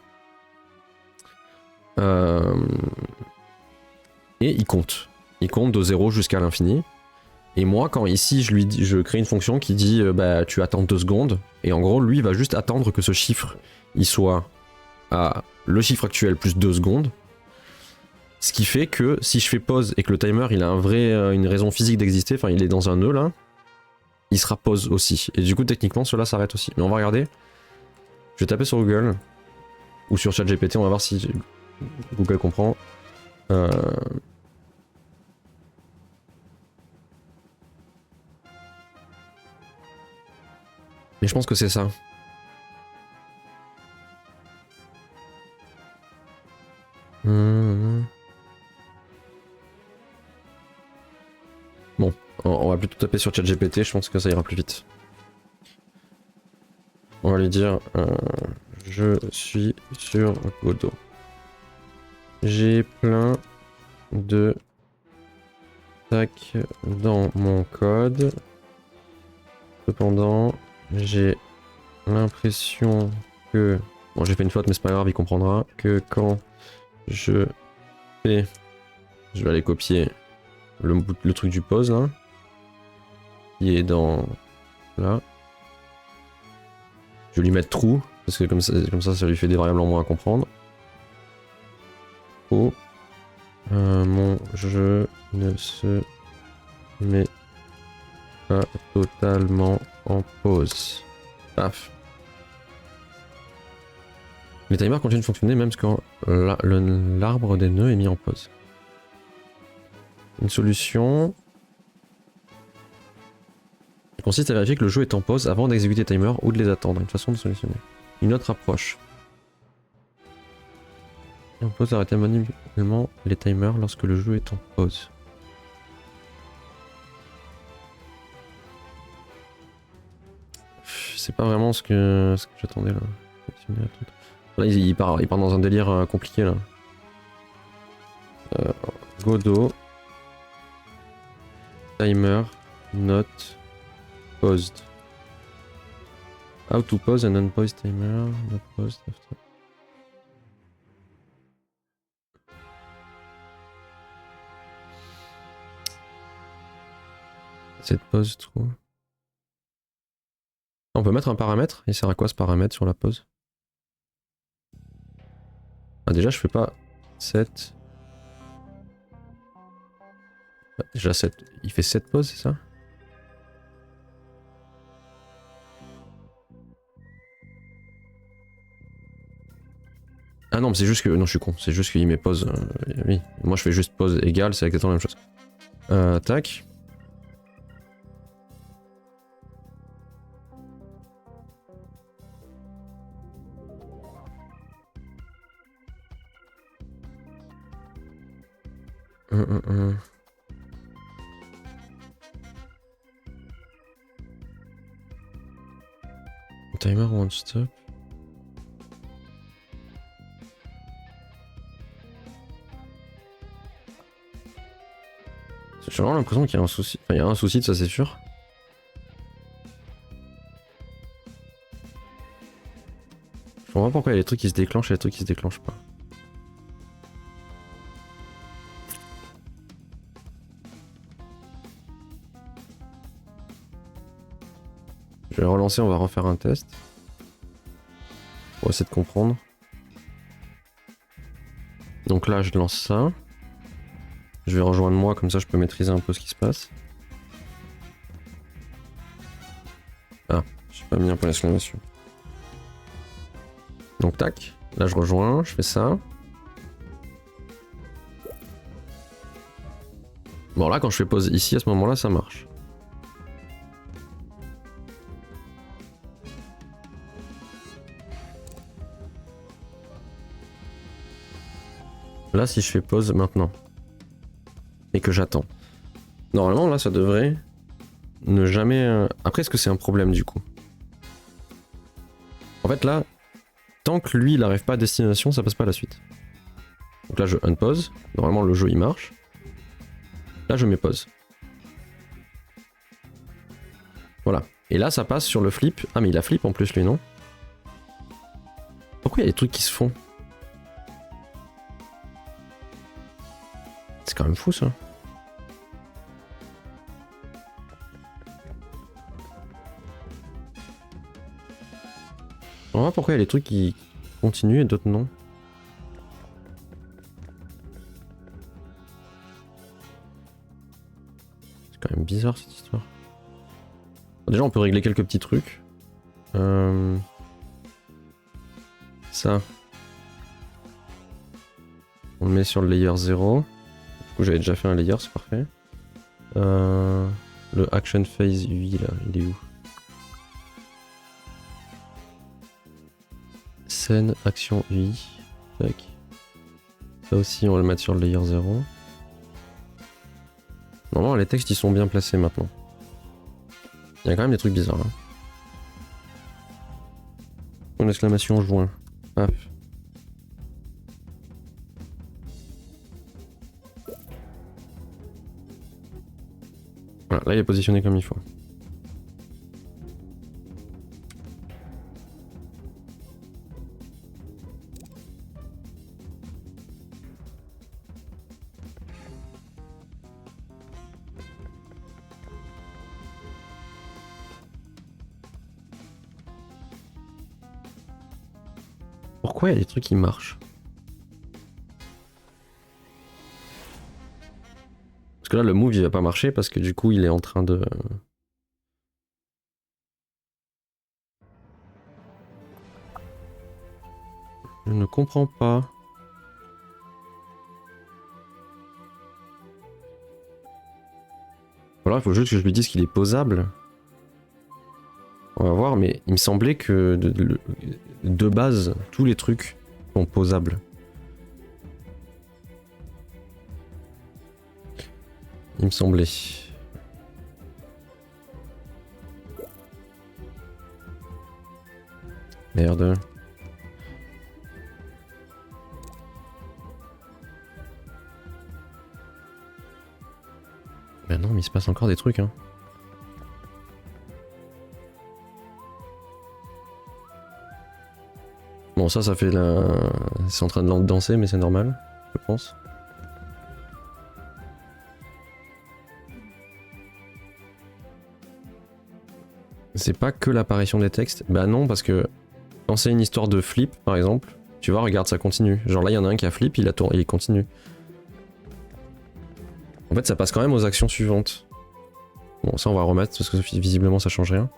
Et il compte. Il compte de 0 jusqu'à l'infini. Et moi, quand ici je crée une fonction qui dit bah tu attends 2 secondes, et en gros lui il va juste attendre que ce chiffre il soit à le chiffre actuel plus 2 secondes. Ce qui fait que si je fais pause et que le timer il a une raison physique d'exister, enfin il est dans un nœud là, il sera pause aussi. Et du coup techniquement cela s'arrête aussi. Mais on va regarder. Je vais taper sur Google ou sur ChatGPT, on va voir si Google comprend. Mais je pense que c'est ça. Bon, on va plutôt taper sur ChatGPT, je pense que ça ira plus vite. On va lui dire je suis sur Godot. J'ai plein de tacs dans mon code. Cependant, j'ai l'impression que... Bon, j'ai fait une faute, mais c'est pas grave, il comprendra. Que quand je fais... Je vais aller copier le truc du pause, là. Qui est dans... Là. Je vais lui mettre true, parce que comme ça lui fait des variables en moins à comprendre. Oh. Mon jeu ne se met pas totalement en pause. Paf. Les timers continuent de fonctionner même quand l'arbre des nœuds est mis en pause. Une solution consiste à vérifier que le jeu est en pause avant d'exécuter les timers ou de les attendre. Une façon de solutionner. Une autre approche. On peut arrêter manuellement les timers lorsque le jeu est en pause. C'est pas vraiment ce que j'attendais là. Là il part dans un délire compliqué là. Godot. Timer not paused. How to pause an unpaused timer not paused after. Cette pause trop. On peut mettre un paramètre. Il sert à quoi ce paramètre sur la pause? Ah déjà je fais pas 7. Déjà 7. Il fait 7 pauses, c'est ça? Ah non mais c'est juste que... Non je suis con. C'est juste qu'il met pause. Oui. Moi je fais juste pause égale, c'est exactement la même chose. Tac. Timer won't stop. J'ai vraiment l'impression qu'il y a un souci. Enfin, il y a un souci de ça, c'est sûr. Je comprends pas pourquoi il y a des trucs qui se déclenchent et des trucs qui se déclenchent pas. Je vais relancer, on va refaire un test. Pour essayer de comprendre. Donc là, je lance ça. Je vais rejoindre moi, comme ça je peux maîtriser un peu ce qui se passe. Ah, j'ai pas mis un point d'exclamation. Donc tac, là je rejoins, je fais ça. Bon là quand je fais pause ici, à ce moment-là, ça marche. Là si je fais pause maintenant, et que j'attends. Normalement là ça devrait ne jamais... Après est-ce que c'est un problème du coup? En fait là, tant que lui il n'arrive pas à destination, ça passe pas à la suite. Donc là je unpause, normalement le jeu il marche. Là je mets pause. Voilà. Et là ça passe sur le flip. Ah mais il a flip en plus lui non? Pourquoi il y a des trucs qui se font? C'est quand même fou ça. On voit pourquoi il y a des trucs qui continuent et d'autres non. C'est quand même bizarre cette histoire. Déjà on peut régler quelques petits trucs. Ça. On le met sur le layer 0. Du coup j'avais déjà fait un layer, c'est parfait. Le action phase UI là, il est où? Scène, action UI. Tac. Ça aussi on va le mettre sur le layer 0. Normalement les textes ils sont bien placés maintenant. Il y a quand même des trucs bizarres. Hein. Une exclamation joint. Hop. Voilà, là il est positionné comme il faut. Pourquoi il y a des trucs qui marchent? Parce que là le move il va pas marcher parce que du coup il est en train de... Je ne comprends pas. Voilà, il faut juste que je lui dise qu'il est posable. On va voir, mais il me semblait que de base, tous les trucs sont posables. Il me semblait. Merde. Ben non, mais il se passe encore des trucs, hein. Bon, ça fait la... C'est en train de danser, mais c'est normal, je pense. C'est pas que l'apparition des textes. Bah non, parce que quand c'est une histoire de flip, par exemple, tu vois, regarde, ça continue. Genre là, il y en a un qui a flip, il continue. En fait, ça passe quand même aux actions suivantes. Bon, ça, on va remettre, parce que visiblement, ça change rien.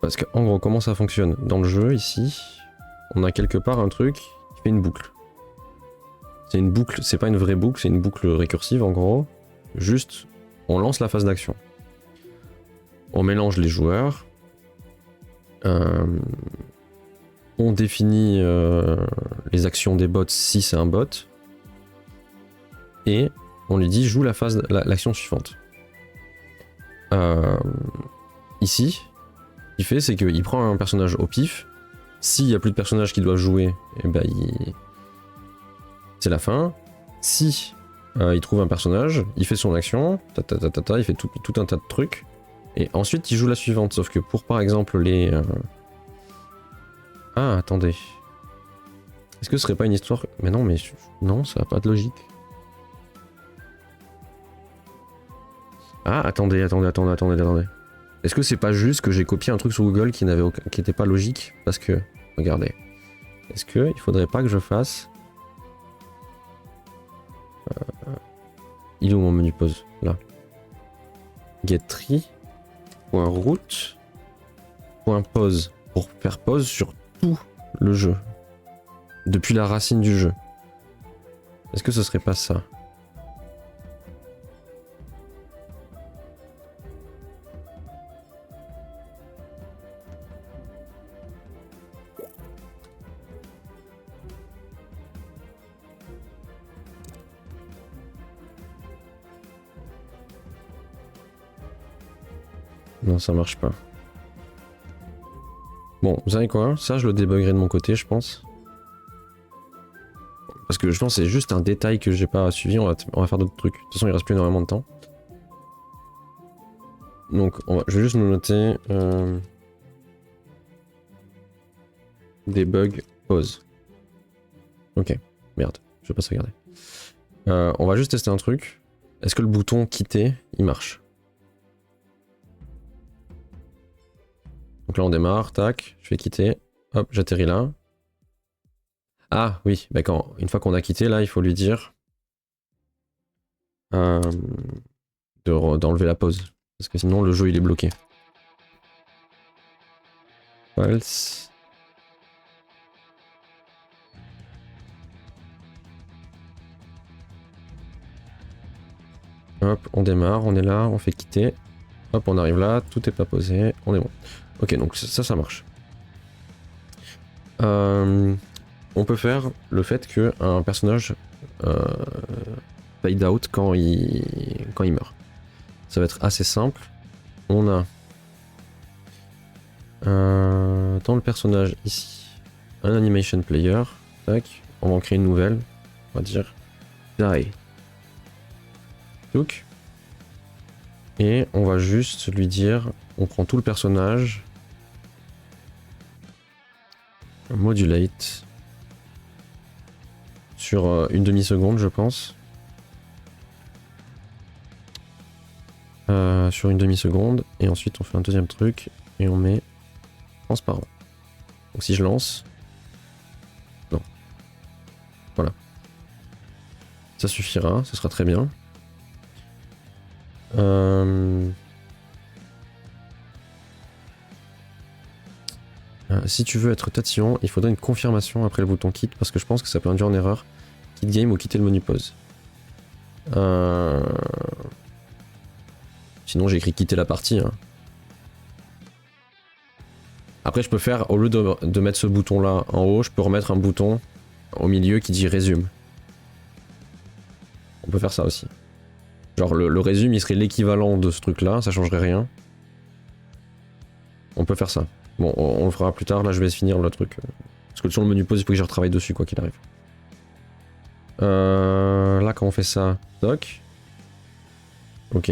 Parce que, en gros, comment ça fonctionne? Dans le jeu, ici, on a quelque part un truc qui fait une boucle. C'est une boucle, c'est pas une vraie boucle, c'est une boucle récursive, en gros. Juste, on lance la phase d'action. On mélange les joueurs. On définit les actions des bots si c'est un bot. Et on lui dit joue l'action suivante. Ici, ce qu'il fait, c'est qu'il prend un personnage au pif. S'il n'y a plus de personnages qui doivent jouer, et ben c'est la fin. Si il trouve un personnage, il fait son action, il fait tout un tas de trucs. Et ensuite, il joue la suivante. Sauf que pour, par exemple, les... Ah, attendez. Est-ce que ce serait pas une histoire... Mais non, non, ça n'a pas de logique. Ah, attendez. Est-ce que c'est pas juste que j'ai copié un truc sur Google qui était pas logique? Parce que, regardez. Est-ce que il faudrait pas que je fasse... il est où mon menu pause? Là. Get tree. .route. .pause. Pour faire pause sur tout le jeu. Depuis la racine du jeu. Est-ce que ce serait pas ça? Non, ça marche pas. Bon, vous savez quoi? Ça, je le débuggerai de mon côté, je pense. Parce que je pense que c'est juste un détail que j'ai pas suivi, on va faire d'autres trucs. De toute façon, il reste plus énormément de temps. Donc, je vais juste nous noter... debug, pause. Ok, merde, je vais pas sauvegarder. On va juste tester un truc. Est-ce que le bouton quitter, il marche? Donc là on démarre, tac, je vais quitter, hop, j'atterris là. Ah oui, bah une fois qu'on a quitté là, il faut lui dire d'enlever la pause. Parce que sinon le jeu il est bloqué. False. Hop, on démarre, on est là, on fait quitter. Hop, on arrive là, tout est pas posé, on est bon. Ok, donc ça marche. On peut faire le fait que un personnage fade out quand il meurt. Ça va être assez simple. On a dans le personnage ici un animation player. Tac, on va en créer une nouvelle. On va dire die. Touk. Et on va juste lui dire, on prend tout le personnage. Modulate. Sur une demi-seconde, je pense. Sur une demi-seconde. Et ensuite, on fait un deuxième truc. Et on met transparent. Donc si je lance... Non. Voilà. Ça suffira, ce sera très bien. Si tu veux être tatillon, il faudrait une confirmation après le bouton quitte parce que je pense que ça peut induire une erreur. Quitte game ou quitter le menu pause. Sinon j'ai écrit quitter la partie. Hein. Après je peux faire, au lieu de mettre ce bouton là en haut, je peux remettre un bouton au milieu qui dit résume. On peut faire ça aussi. Genre le résume il serait l'équivalent de ce truc là, ça changerait rien. On peut faire ça. Bon, on le fera plus tard, là je vais finir le truc. Parce que sur le menu pause, il faut que je retravaille dessus quoi qu'il arrive. Là quand on fait ça, doc. Ok.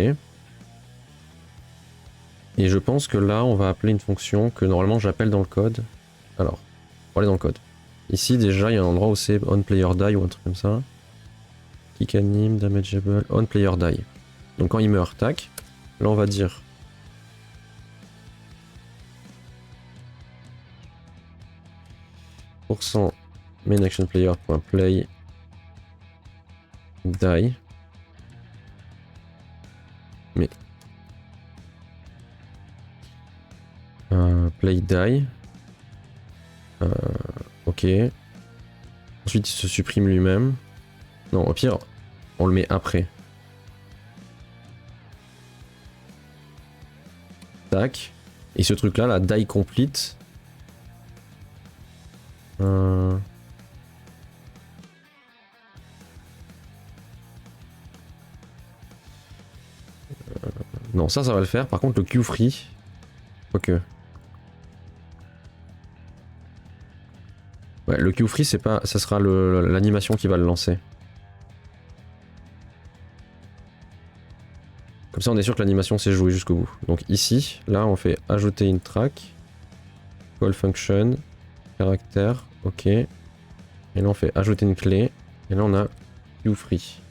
Et je pense que là on va appeler une fonction que normalement j'appelle dans le code. Alors, on va aller dans le code. Ici déjà il y a un endroit où c'est onPlayerDie ou un truc comme ça. Kick anim, damageable, onPlayerDie. Donc quand il meurt, tac. Là on va dire... .mainActionPlayer.play die. Mais play die. Ok. Ensuite il se supprime lui-même. Non, au pire, on le met après. Tac. Et ce truc là, la die complete. Non, ça va le faire. Par contre, le queue free. Ok. Ouais, le queue free, c'est pas. Ça sera l'animation qui va le lancer. Comme ça, on est sûr que l'animation s'est jouée jusqu'au bout. Donc ici, là, on fait ajouter une track. Call function. Caractère. Ok. Et là, on fait ajouter une clé. Et là, on a queue free.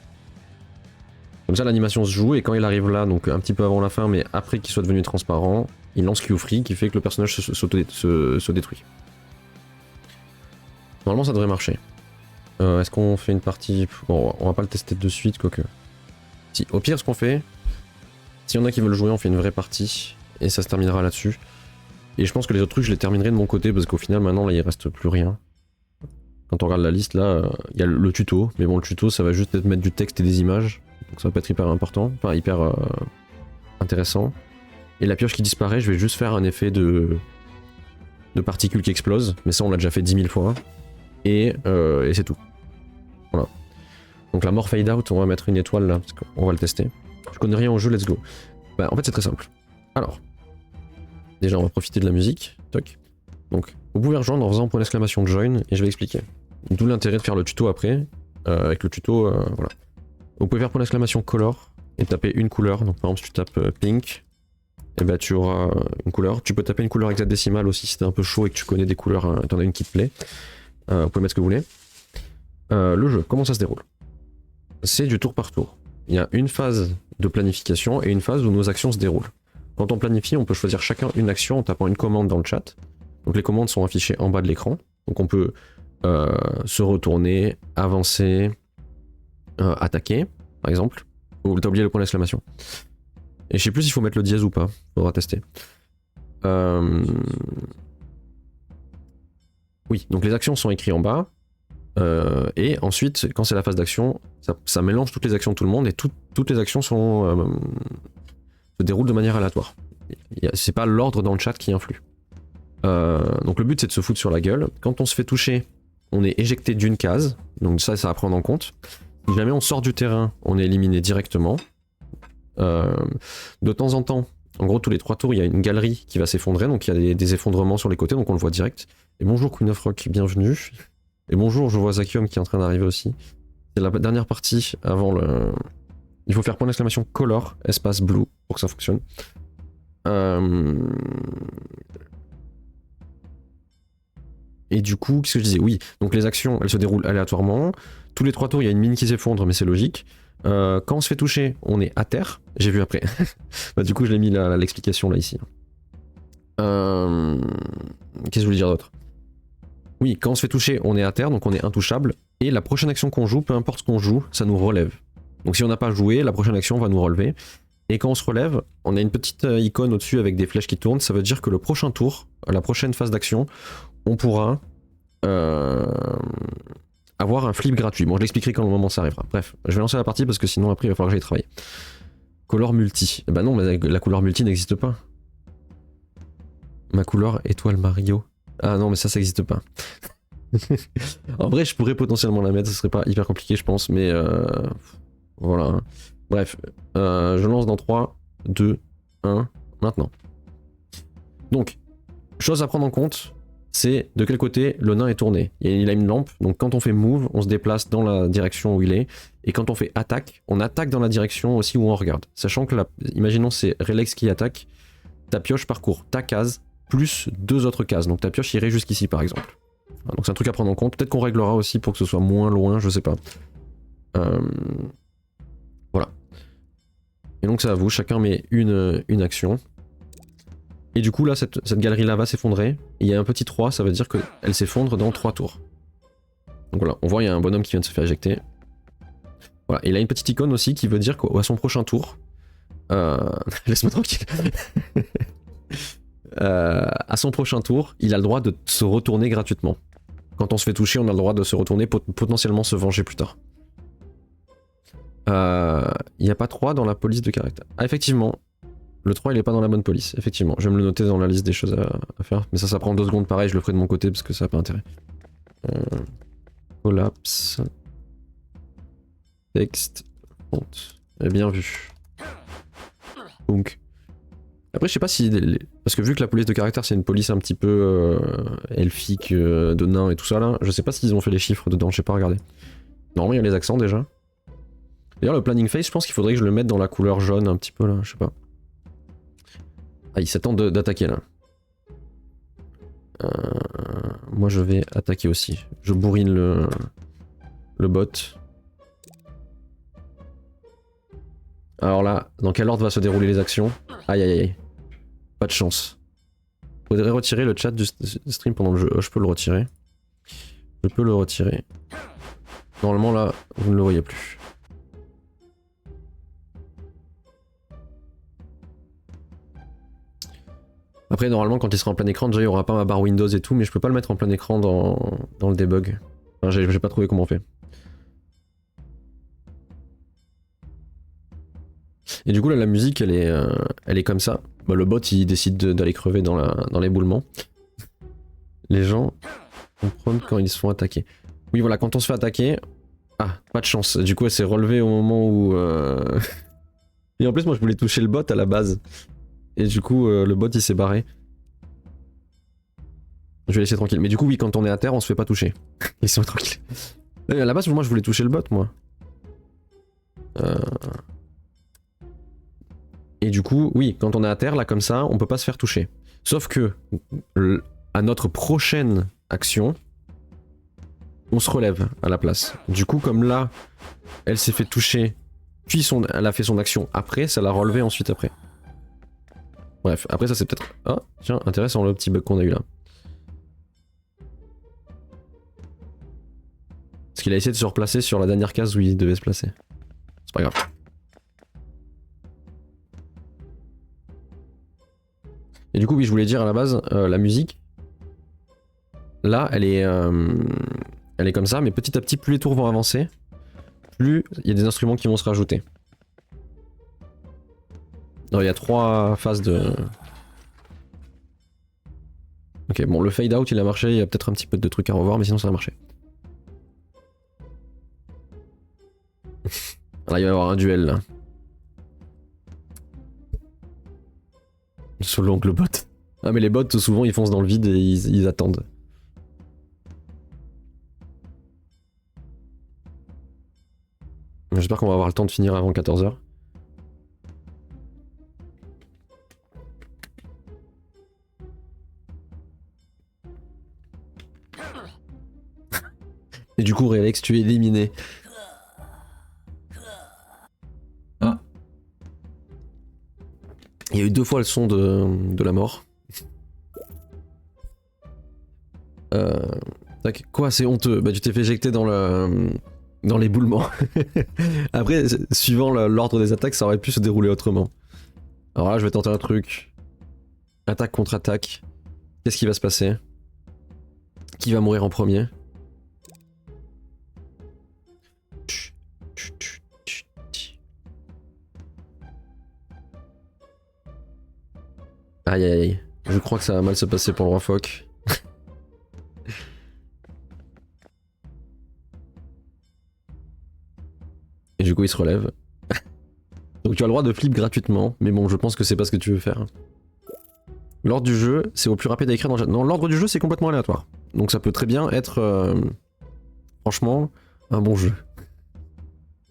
Comme ça l'animation se joue et quand il arrive là, donc un petit peu avant la fin mais après qu'il soit devenu transparent, il lance Q-Free qui fait que le personnage se détruit. Normalement ça devrait marcher. Est-ce qu'on fait une partie... Bon, on va pas le tester de suite, quoique. Si, au pire, ce qu'on fait, s'il y en a qui veulent jouer, on fait une vraie partie, et ça se terminera là-dessus. Et je pense que les autres trucs, je les terminerai de mon côté, parce qu'au final, maintenant, là, il reste plus rien. Quand on regarde la liste, là, il y a le tuto, mais bon, le tuto, ça va juste être mettre du texte et des images, donc ça va pas être hyper important, enfin, hyper intéressant. Et la pioche qui disparaît, je vais juste faire un effet de particules qui explosent, mais ça, on l'a déjà fait 10 000 fois. Et c'est tout. Voilà. Donc la mort fade out, on va mettre une étoile là, parce qu'on va le tester. Je connais rien au jeu, let's go. Bah, en fait c'est très simple. Alors, déjà on va profiter de la musique. Toc. Donc, vous pouvez rejoindre en faisant point d'exclamation join, et je vais expliquer. D'où l'intérêt de faire le tuto après. Avec le tuto, voilà. Vous pouvez faire point d'exclamation color, et taper une couleur. Donc par exemple si tu tapes pink, et bah tu auras une couleur. Tu peux taper une couleur hexadécimale aussi si t'es un peu chaud et que tu connais des couleurs, t'en as une qui te plaît. Vous pouvez mettre ce que vous voulez. Le jeu, comment ça se déroule? C'est du tour par tour. Il y a une phase de planification et une phase où nos actions se déroulent. Quand on planifie, on peut choisir chacun une action en tapant une commande dans le chat. Donc les commandes sont affichées en bas de l'écran. Donc on peut se retourner, avancer, attaquer, par exemple. Ou t'as oublié le point d'exclamation. Et je sais plus s'il faut mettre le dièse ou pas. Faudra tester. Oui, donc les actions sont écrites en bas, et ensuite, quand c'est la phase d'action, ça mélange toutes les actions de tout le monde, et toutes les actions se déroulent de manière aléatoire. C'est pas l'ordre dans le chat qui influe. Donc le but c'est de se foutre sur la gueule. Quand on se fait toucher, on est éjecté d'une case, donc ça va prendre en compte. Si jamais on sort du terrain, on est éliminé directement. De temps en temps, en gros tous les 3 tours, il y a une galerie qui va s'effondrer, donc il y a des effondrements sur les côtés, donc on le voit direct. Et bonjour Queen of Rock, bienvenue. Et bonjour, je vois Zakium qui est en train d'arriver aussi. C'est la dernière partie avant le... Il faut faire point d'exclamation color, espace blue, pour que ça fonctionne. Et du coup, qu'est-ce que je disais? Oui, donc les actions, elles se déroulent aléatoirement. Tous les 3 tours, il y a une mine qui s'effondre, mais c'est logique. Quand on se fait toucher, on est à terre. J'ai vu après. Bah, du coup, je l'ai mis l'explication là, ici. Qu'est-ce que je voulais dire d'autre? Oui, quand on se fait toucher, on est à terre, donc on est intouchable. Et la prochaine action qu'on joue, peu importe ce qu'on joue, ça nous relève. Donc si on n'a pas joué, la prochaine action va nous relever. Et quand on se relève, on a une petite icône au-dessus avec des flèches qui tournent. Ça veut dire que le prochain tour, la prochaine phase d'action, on pourra avoir un flip gratuit. Bon, je l'expliquerai quand le moment ça arrivera. Bref, je vais lancer la partie parce que sinon après il va falloir que j'aille travailler. Couleur multi. Bah non, mais la couleur multi n'existe pas. Ma couleur étoile Mario. Ah non, mais ça n'existe pas. En vrai, je pourrais potentiellement la mettre, ce serait pas hyper compliqué, je pense, mais voilà. Bref, je lance dans 3, 2, 1, maintenant. Donc, chose à prendre en compte, c'est de quel côté le nain est tourné. Il a une lampe, donc quand on fait move, on se déplace dans la direction où il est, et quand on fait attaque, on attaque dans la direction aussi où on regarde. Sachant que, imaginons c'est Relex qui attaque, ta pioche parcourt ta case, plus 2 autres cases, donc ta pioche irait jusqu'ici par exemple. Donc c'est un truc à prendre en compte, peut-être qu'on réglera aussi pour que ce soit moins loin, je sais pas. Voilà. Et donc c'est à vous, chacun met une action. Et du coup là, cette galerie là va s'effondrer, il y a un petit 3, ça veut dire qu'elle s'effondre dans 3 tours. Donc voilà, on voit il y a un bonhomme qui vient de se faire éjecter. Voilà, et il a une petite icône aussi qui veut dire qu'à son prochain tour... Laisse-moi tranquille. À son prochain tour, il a le droit de se retourner gratuitement. Quand on se fait toucher, on a le droit de se retourner, potentiellement se venger plus tard. Il n'y a pas 3 dans la police de caractère. Ah effectivement, le 3 il est pas dans la bonne police, effectivement. Je vais me le noter dans la liste des choses à faire. Mais ça prend 2 secondes pareil, je le ferai de mon côté parce que ça n'a pas intérêt. Collapse. Texte. Honte. Bien vu. Donc... Après, je sais pas si... Parce que vu que la police de caractère, c'est une police un petit peu elfique, de nains et tout ça, là, je sais pas s'ils ont fait les chiffres dedans, je sais pas regarder. Normalement, il y a les accents, déjà. D'ailleurs, le planning face, je pense qu'il faudrait que je le mette dans la couleur jaune, un petit peu, là, je sais pas. Ah, il s'attend d'attaquer, là. Moi, je vais attaquer aussi. Je bourrine le bot. Alors là, dans quel ordre va se dérouler les actions? Aïe aïe aïe. Pas de chance. Faudrait retirer le chat du stream pendant le jeu. Oh, je peux le retirer. Je peux le retirer. Normalement là, vous ne le voyez plus. Après, normalement, quand il sera en plein écran, déjà il n'y aura pas ma barre Windows et tout, mais je peux pas le mettre en plein écran dans le debug. Enfin, j'ai pas trouvé comment on fait. Et du coup, là, la musique, elle est comme ça. Bah, le bot, il décide d'aller crever dans l'éboulement. Les gens comprennent quand ils se font attaquer. Oui, voilà, quand on se fait attaquer... Ah, pas de chance. Du coup, elle s'est relevée au moment où... Et en plus, moi, je voulais toucher le bot à la base. Et du coup, le bot, il s'est barré. Je vais laisser tranquille. Mais du coup, oui, quand on est à terre, on se fait pas toucher. Laissez-moi tranquille. À la base, moi, je voulais toucher le bot, moi. Et du coup, oui, quand on est à terre, là, comme ça, on peut pas se faire toucher. Sauf que, à notre prochaine action, on se relève à la place. Du coup, comme là, elle s'est fait toucher, puis elle a fait son action après, ça l'a relevé ensuite après. Bref, après ça c'est peut-être... Ah, tiens, intéressant le petit bug qu'on a eu là. Parce qu'il a essayé de se replacer sur la dernière case où il devait se placer. C'est pas grave. Et du coup, oui, je voulais dire à la base, la musique, là, elle est comme ça, mais petit à petit, plus les tours vont avancer, plus il y a des instruments qui vont se rajouter. Alors, il y a 3 phases de... Ok, bon, le fade out, il a marché, il y a peut-être un petit peu de trucs à revoir, mais sinon ça a marché. Là, il va y avoir un duel, là. Sur l'oncle bot. Ah, mais les bots, souvent, ils foncent dans le vide et ils attendent. J'espère qu'on va avoir le temps de finir avant 14h. Et du coup, Réalex, tu es éliminé. Ah. Il y a eu 2 fois le son de la mort. Quoi, c'est honteux. Bah, tu t'es fait éjecter dans l'éboulement. Après, suivant l'ordre des attaques, ça aurait pu se dérouler autrement. Alors là, je vais tenter un truc. Attaque contre attaque. Qu'est-ce qui va se passer? Qui va mourir en premier? Aïe aïe aïe. Je crois que ça va mal se passer pour le roi phoque. Et du coup il se relève. Donc tu as le droit de flip gratuitement, mais bon je pense que c'est pas ce que tu veux faire. L'ordre du jeu, c'est au plus rapide à écrire dans le chat. Non, l'ordre du jeu c'est complètement aléatoire. Donc ça peut très bien être franchement un bon jeu.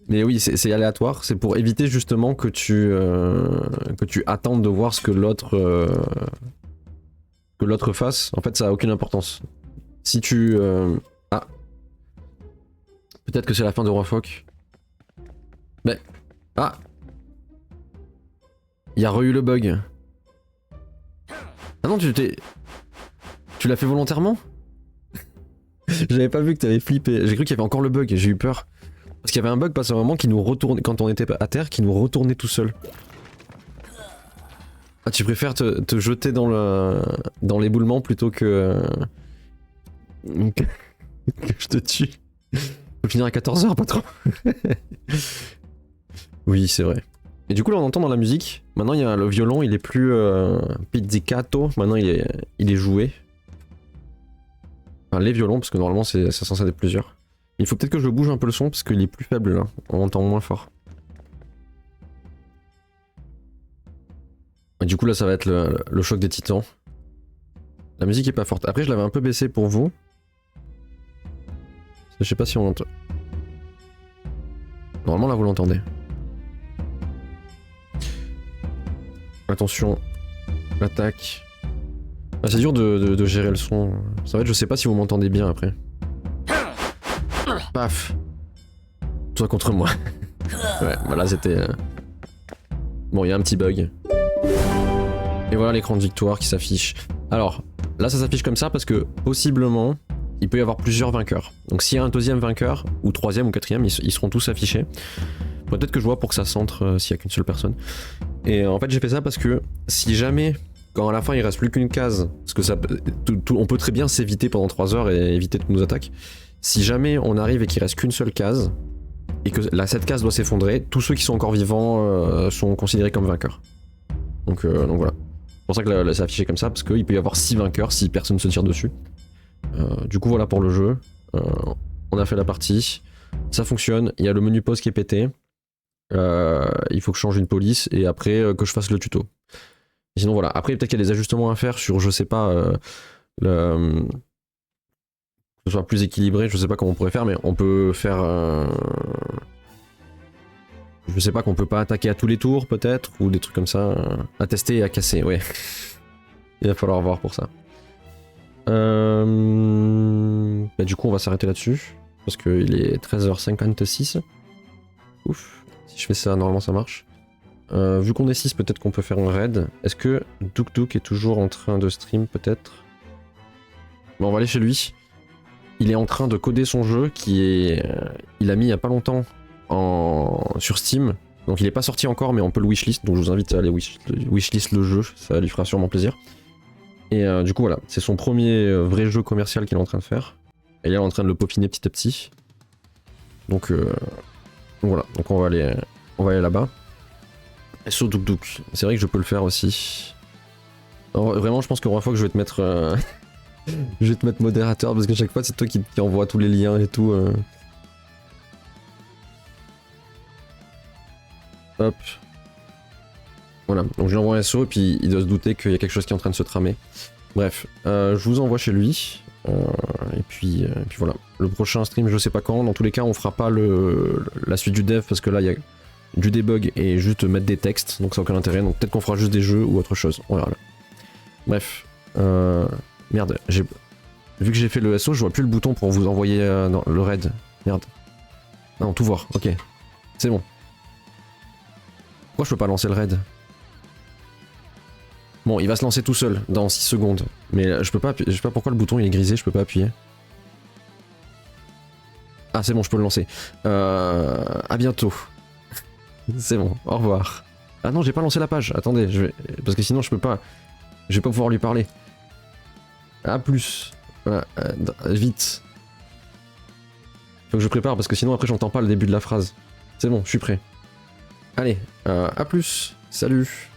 Mais oui, c'est aléatoire, c'est pour éviter justement que tu attendes de voir ce que l'autre fasse. En fait ça a aucune importance. Si tu... Ah. Peut-être que c'est la fin de Roi Phoque. Mais... Ah. Il y a re-eu le bug. Ah non, tu l'as fait volontairement? J'avais pas vu que t'avais flippé. J'ai cru qu'il y avait encore le bug, j'ai eu peur. Parce qu'il y avait un bug passé un moment qui nous retournait, quand on était à terre, qui nous retournait tout seul. Ah, tu préfères te jeter dans l'éboulement plutôt que je te tue. Faut finir à 14h, patron. Oui, c'est vrai. Et du coup, là, on entend dans la musique. Maintenant, il y a le violon, il est plus pizzicato. Maintenant, il est joué. Enfin, les violons, parce que normalement, c'est censé être plusieurs. Il faut peut-être que je bouge un peu le son parce qu'il est plus faible là, on entend moins fort. Et du coup là ça va être le choc des titans. La musique est pas forte. Après je l'avais un peu baissé pour vous. Je sais pas si on entend. Normalement là vous l'entendez. Attention, l'attaque. Ah, c'est dur de gérer le son. Ça va être, je sais pas si vous m'entendez bien après. Paf. Toi contre moi. Ouais, bah là c'était... Bon, il y a un petit bug. Et voilà l'écran de victoire qui s'affiche. Alors, là ça s'affiche comme ça parce que possiblement, il peut y avoir plusieurs vainqueurs. Donc s'il y a un deuxième vainqueur, ou troisième ou quatrième, ils seront tous affichés. Peut-être que je vois pour que ça centre s'il y a qu'une seule personne. Et en fait j'ai fait ça parce que si jamais, quand à la fin il reste plus qu'une case, parce que ça, on peut très bien s'éviter pendant 3 heures et éviter toutes nos attaques. Si jamais on arrive et qu'il reste qu'une seule case, et que cette case doit s'effondrer, tous ceux qui sont encore vivants sont considérés comme vainqueurs. Donc voilà. C'est pour ça que c'est affiché comme ça, parce qu'il peut y avoir 6 vainqueurs si personne se tire dessus. Du coup voilà pour le jeu. On a fait la partie. Ça fonctionne, il y a le menu pause qui est pété. Il faut que je change une police et après que je fasse le tuto. Sinon voilà, après peut-être qu'il y a des ajustements à faire sur, je sais pas, que ce soit plus équilibré, je sais pas comment on pourrait faire, mais on peut faire... Je sais pas, qu'on peut pas attaquer à tous les tours peut-être, ou des trucs comme ça, à tester et à casser, ouais. Il va falloir voir pour ça. Bah, du coup on va s'arrêter là-dessus, parce qu'il est 13h56. Ouf, si je fais ça, normalement ça marche. Vu qu'on est 6, peut-être qu'on peut faire un raid. Est-ce que Douk est toujours en train de stream, peut-être? Bon, on va aller chez lui. Il est en train de coder son jeu, il a mis il y a pas longtemps sur Steam. Donc il est pas sorti encore, mais on peut le wishlist, donc je vous invite à aller wishlist le jeu, ça lui fera sûrement plaisir. Et du coup voilà, c'est son premier vrai jeu commercial qu'il est en train de faire. Et il est en train de le popiner petit à petit. Donc voilà, donc on va aller là-bas. SO Douk. C'est vrai que je peux le faire aussi. Alors, vraiment, je pense que la fois que je vais te mettre... je vais te mettre modérateur, parce que chaque fois c'est toi qui envoie tous les liens et tout. Hop. Voilà, donc je lui envoie un SO et puis il doit se douter qu'il y a quelque chose qui est en train de se tramer. Bref, je vous envoie chez lui. Et puis voilà. Le prochain stream, je sais pas quand. Dans tous les cas, on fera pas la suite du dev parce que là, il y a du debug et juste mettre des textes, donc ça n'a aucun intérêt. Donc peut-être qu'on fera juste des jeux ou autre chose. On verra là. Bref. Merde, vu que j'ai fait le SO, je vois plus le bouton pour vous envoyer le raid. Merde. Non, tout voir, ok. C'est bon. Pourquoi je peux pas lancer le raid? Bon, il va se lancer tout seul dans 6 secondes. Mais je peux pas appuyer, je sais pas pourquoi le bouton il est grisé, je peux pas appuyer. Ah c'est bon, je peux le lancer. À bientôt. C'est bon, au revoir. Ah non, j'ai pas lancé la page, attendez, parce que sinon je vais pas pouvoir lui parler. A plus. Voilà, vite. Faut que je prépare parce que sinon après j'entends pas le début de la phrase. C'est bon, je suis prêt. Allez, à plus. Salut.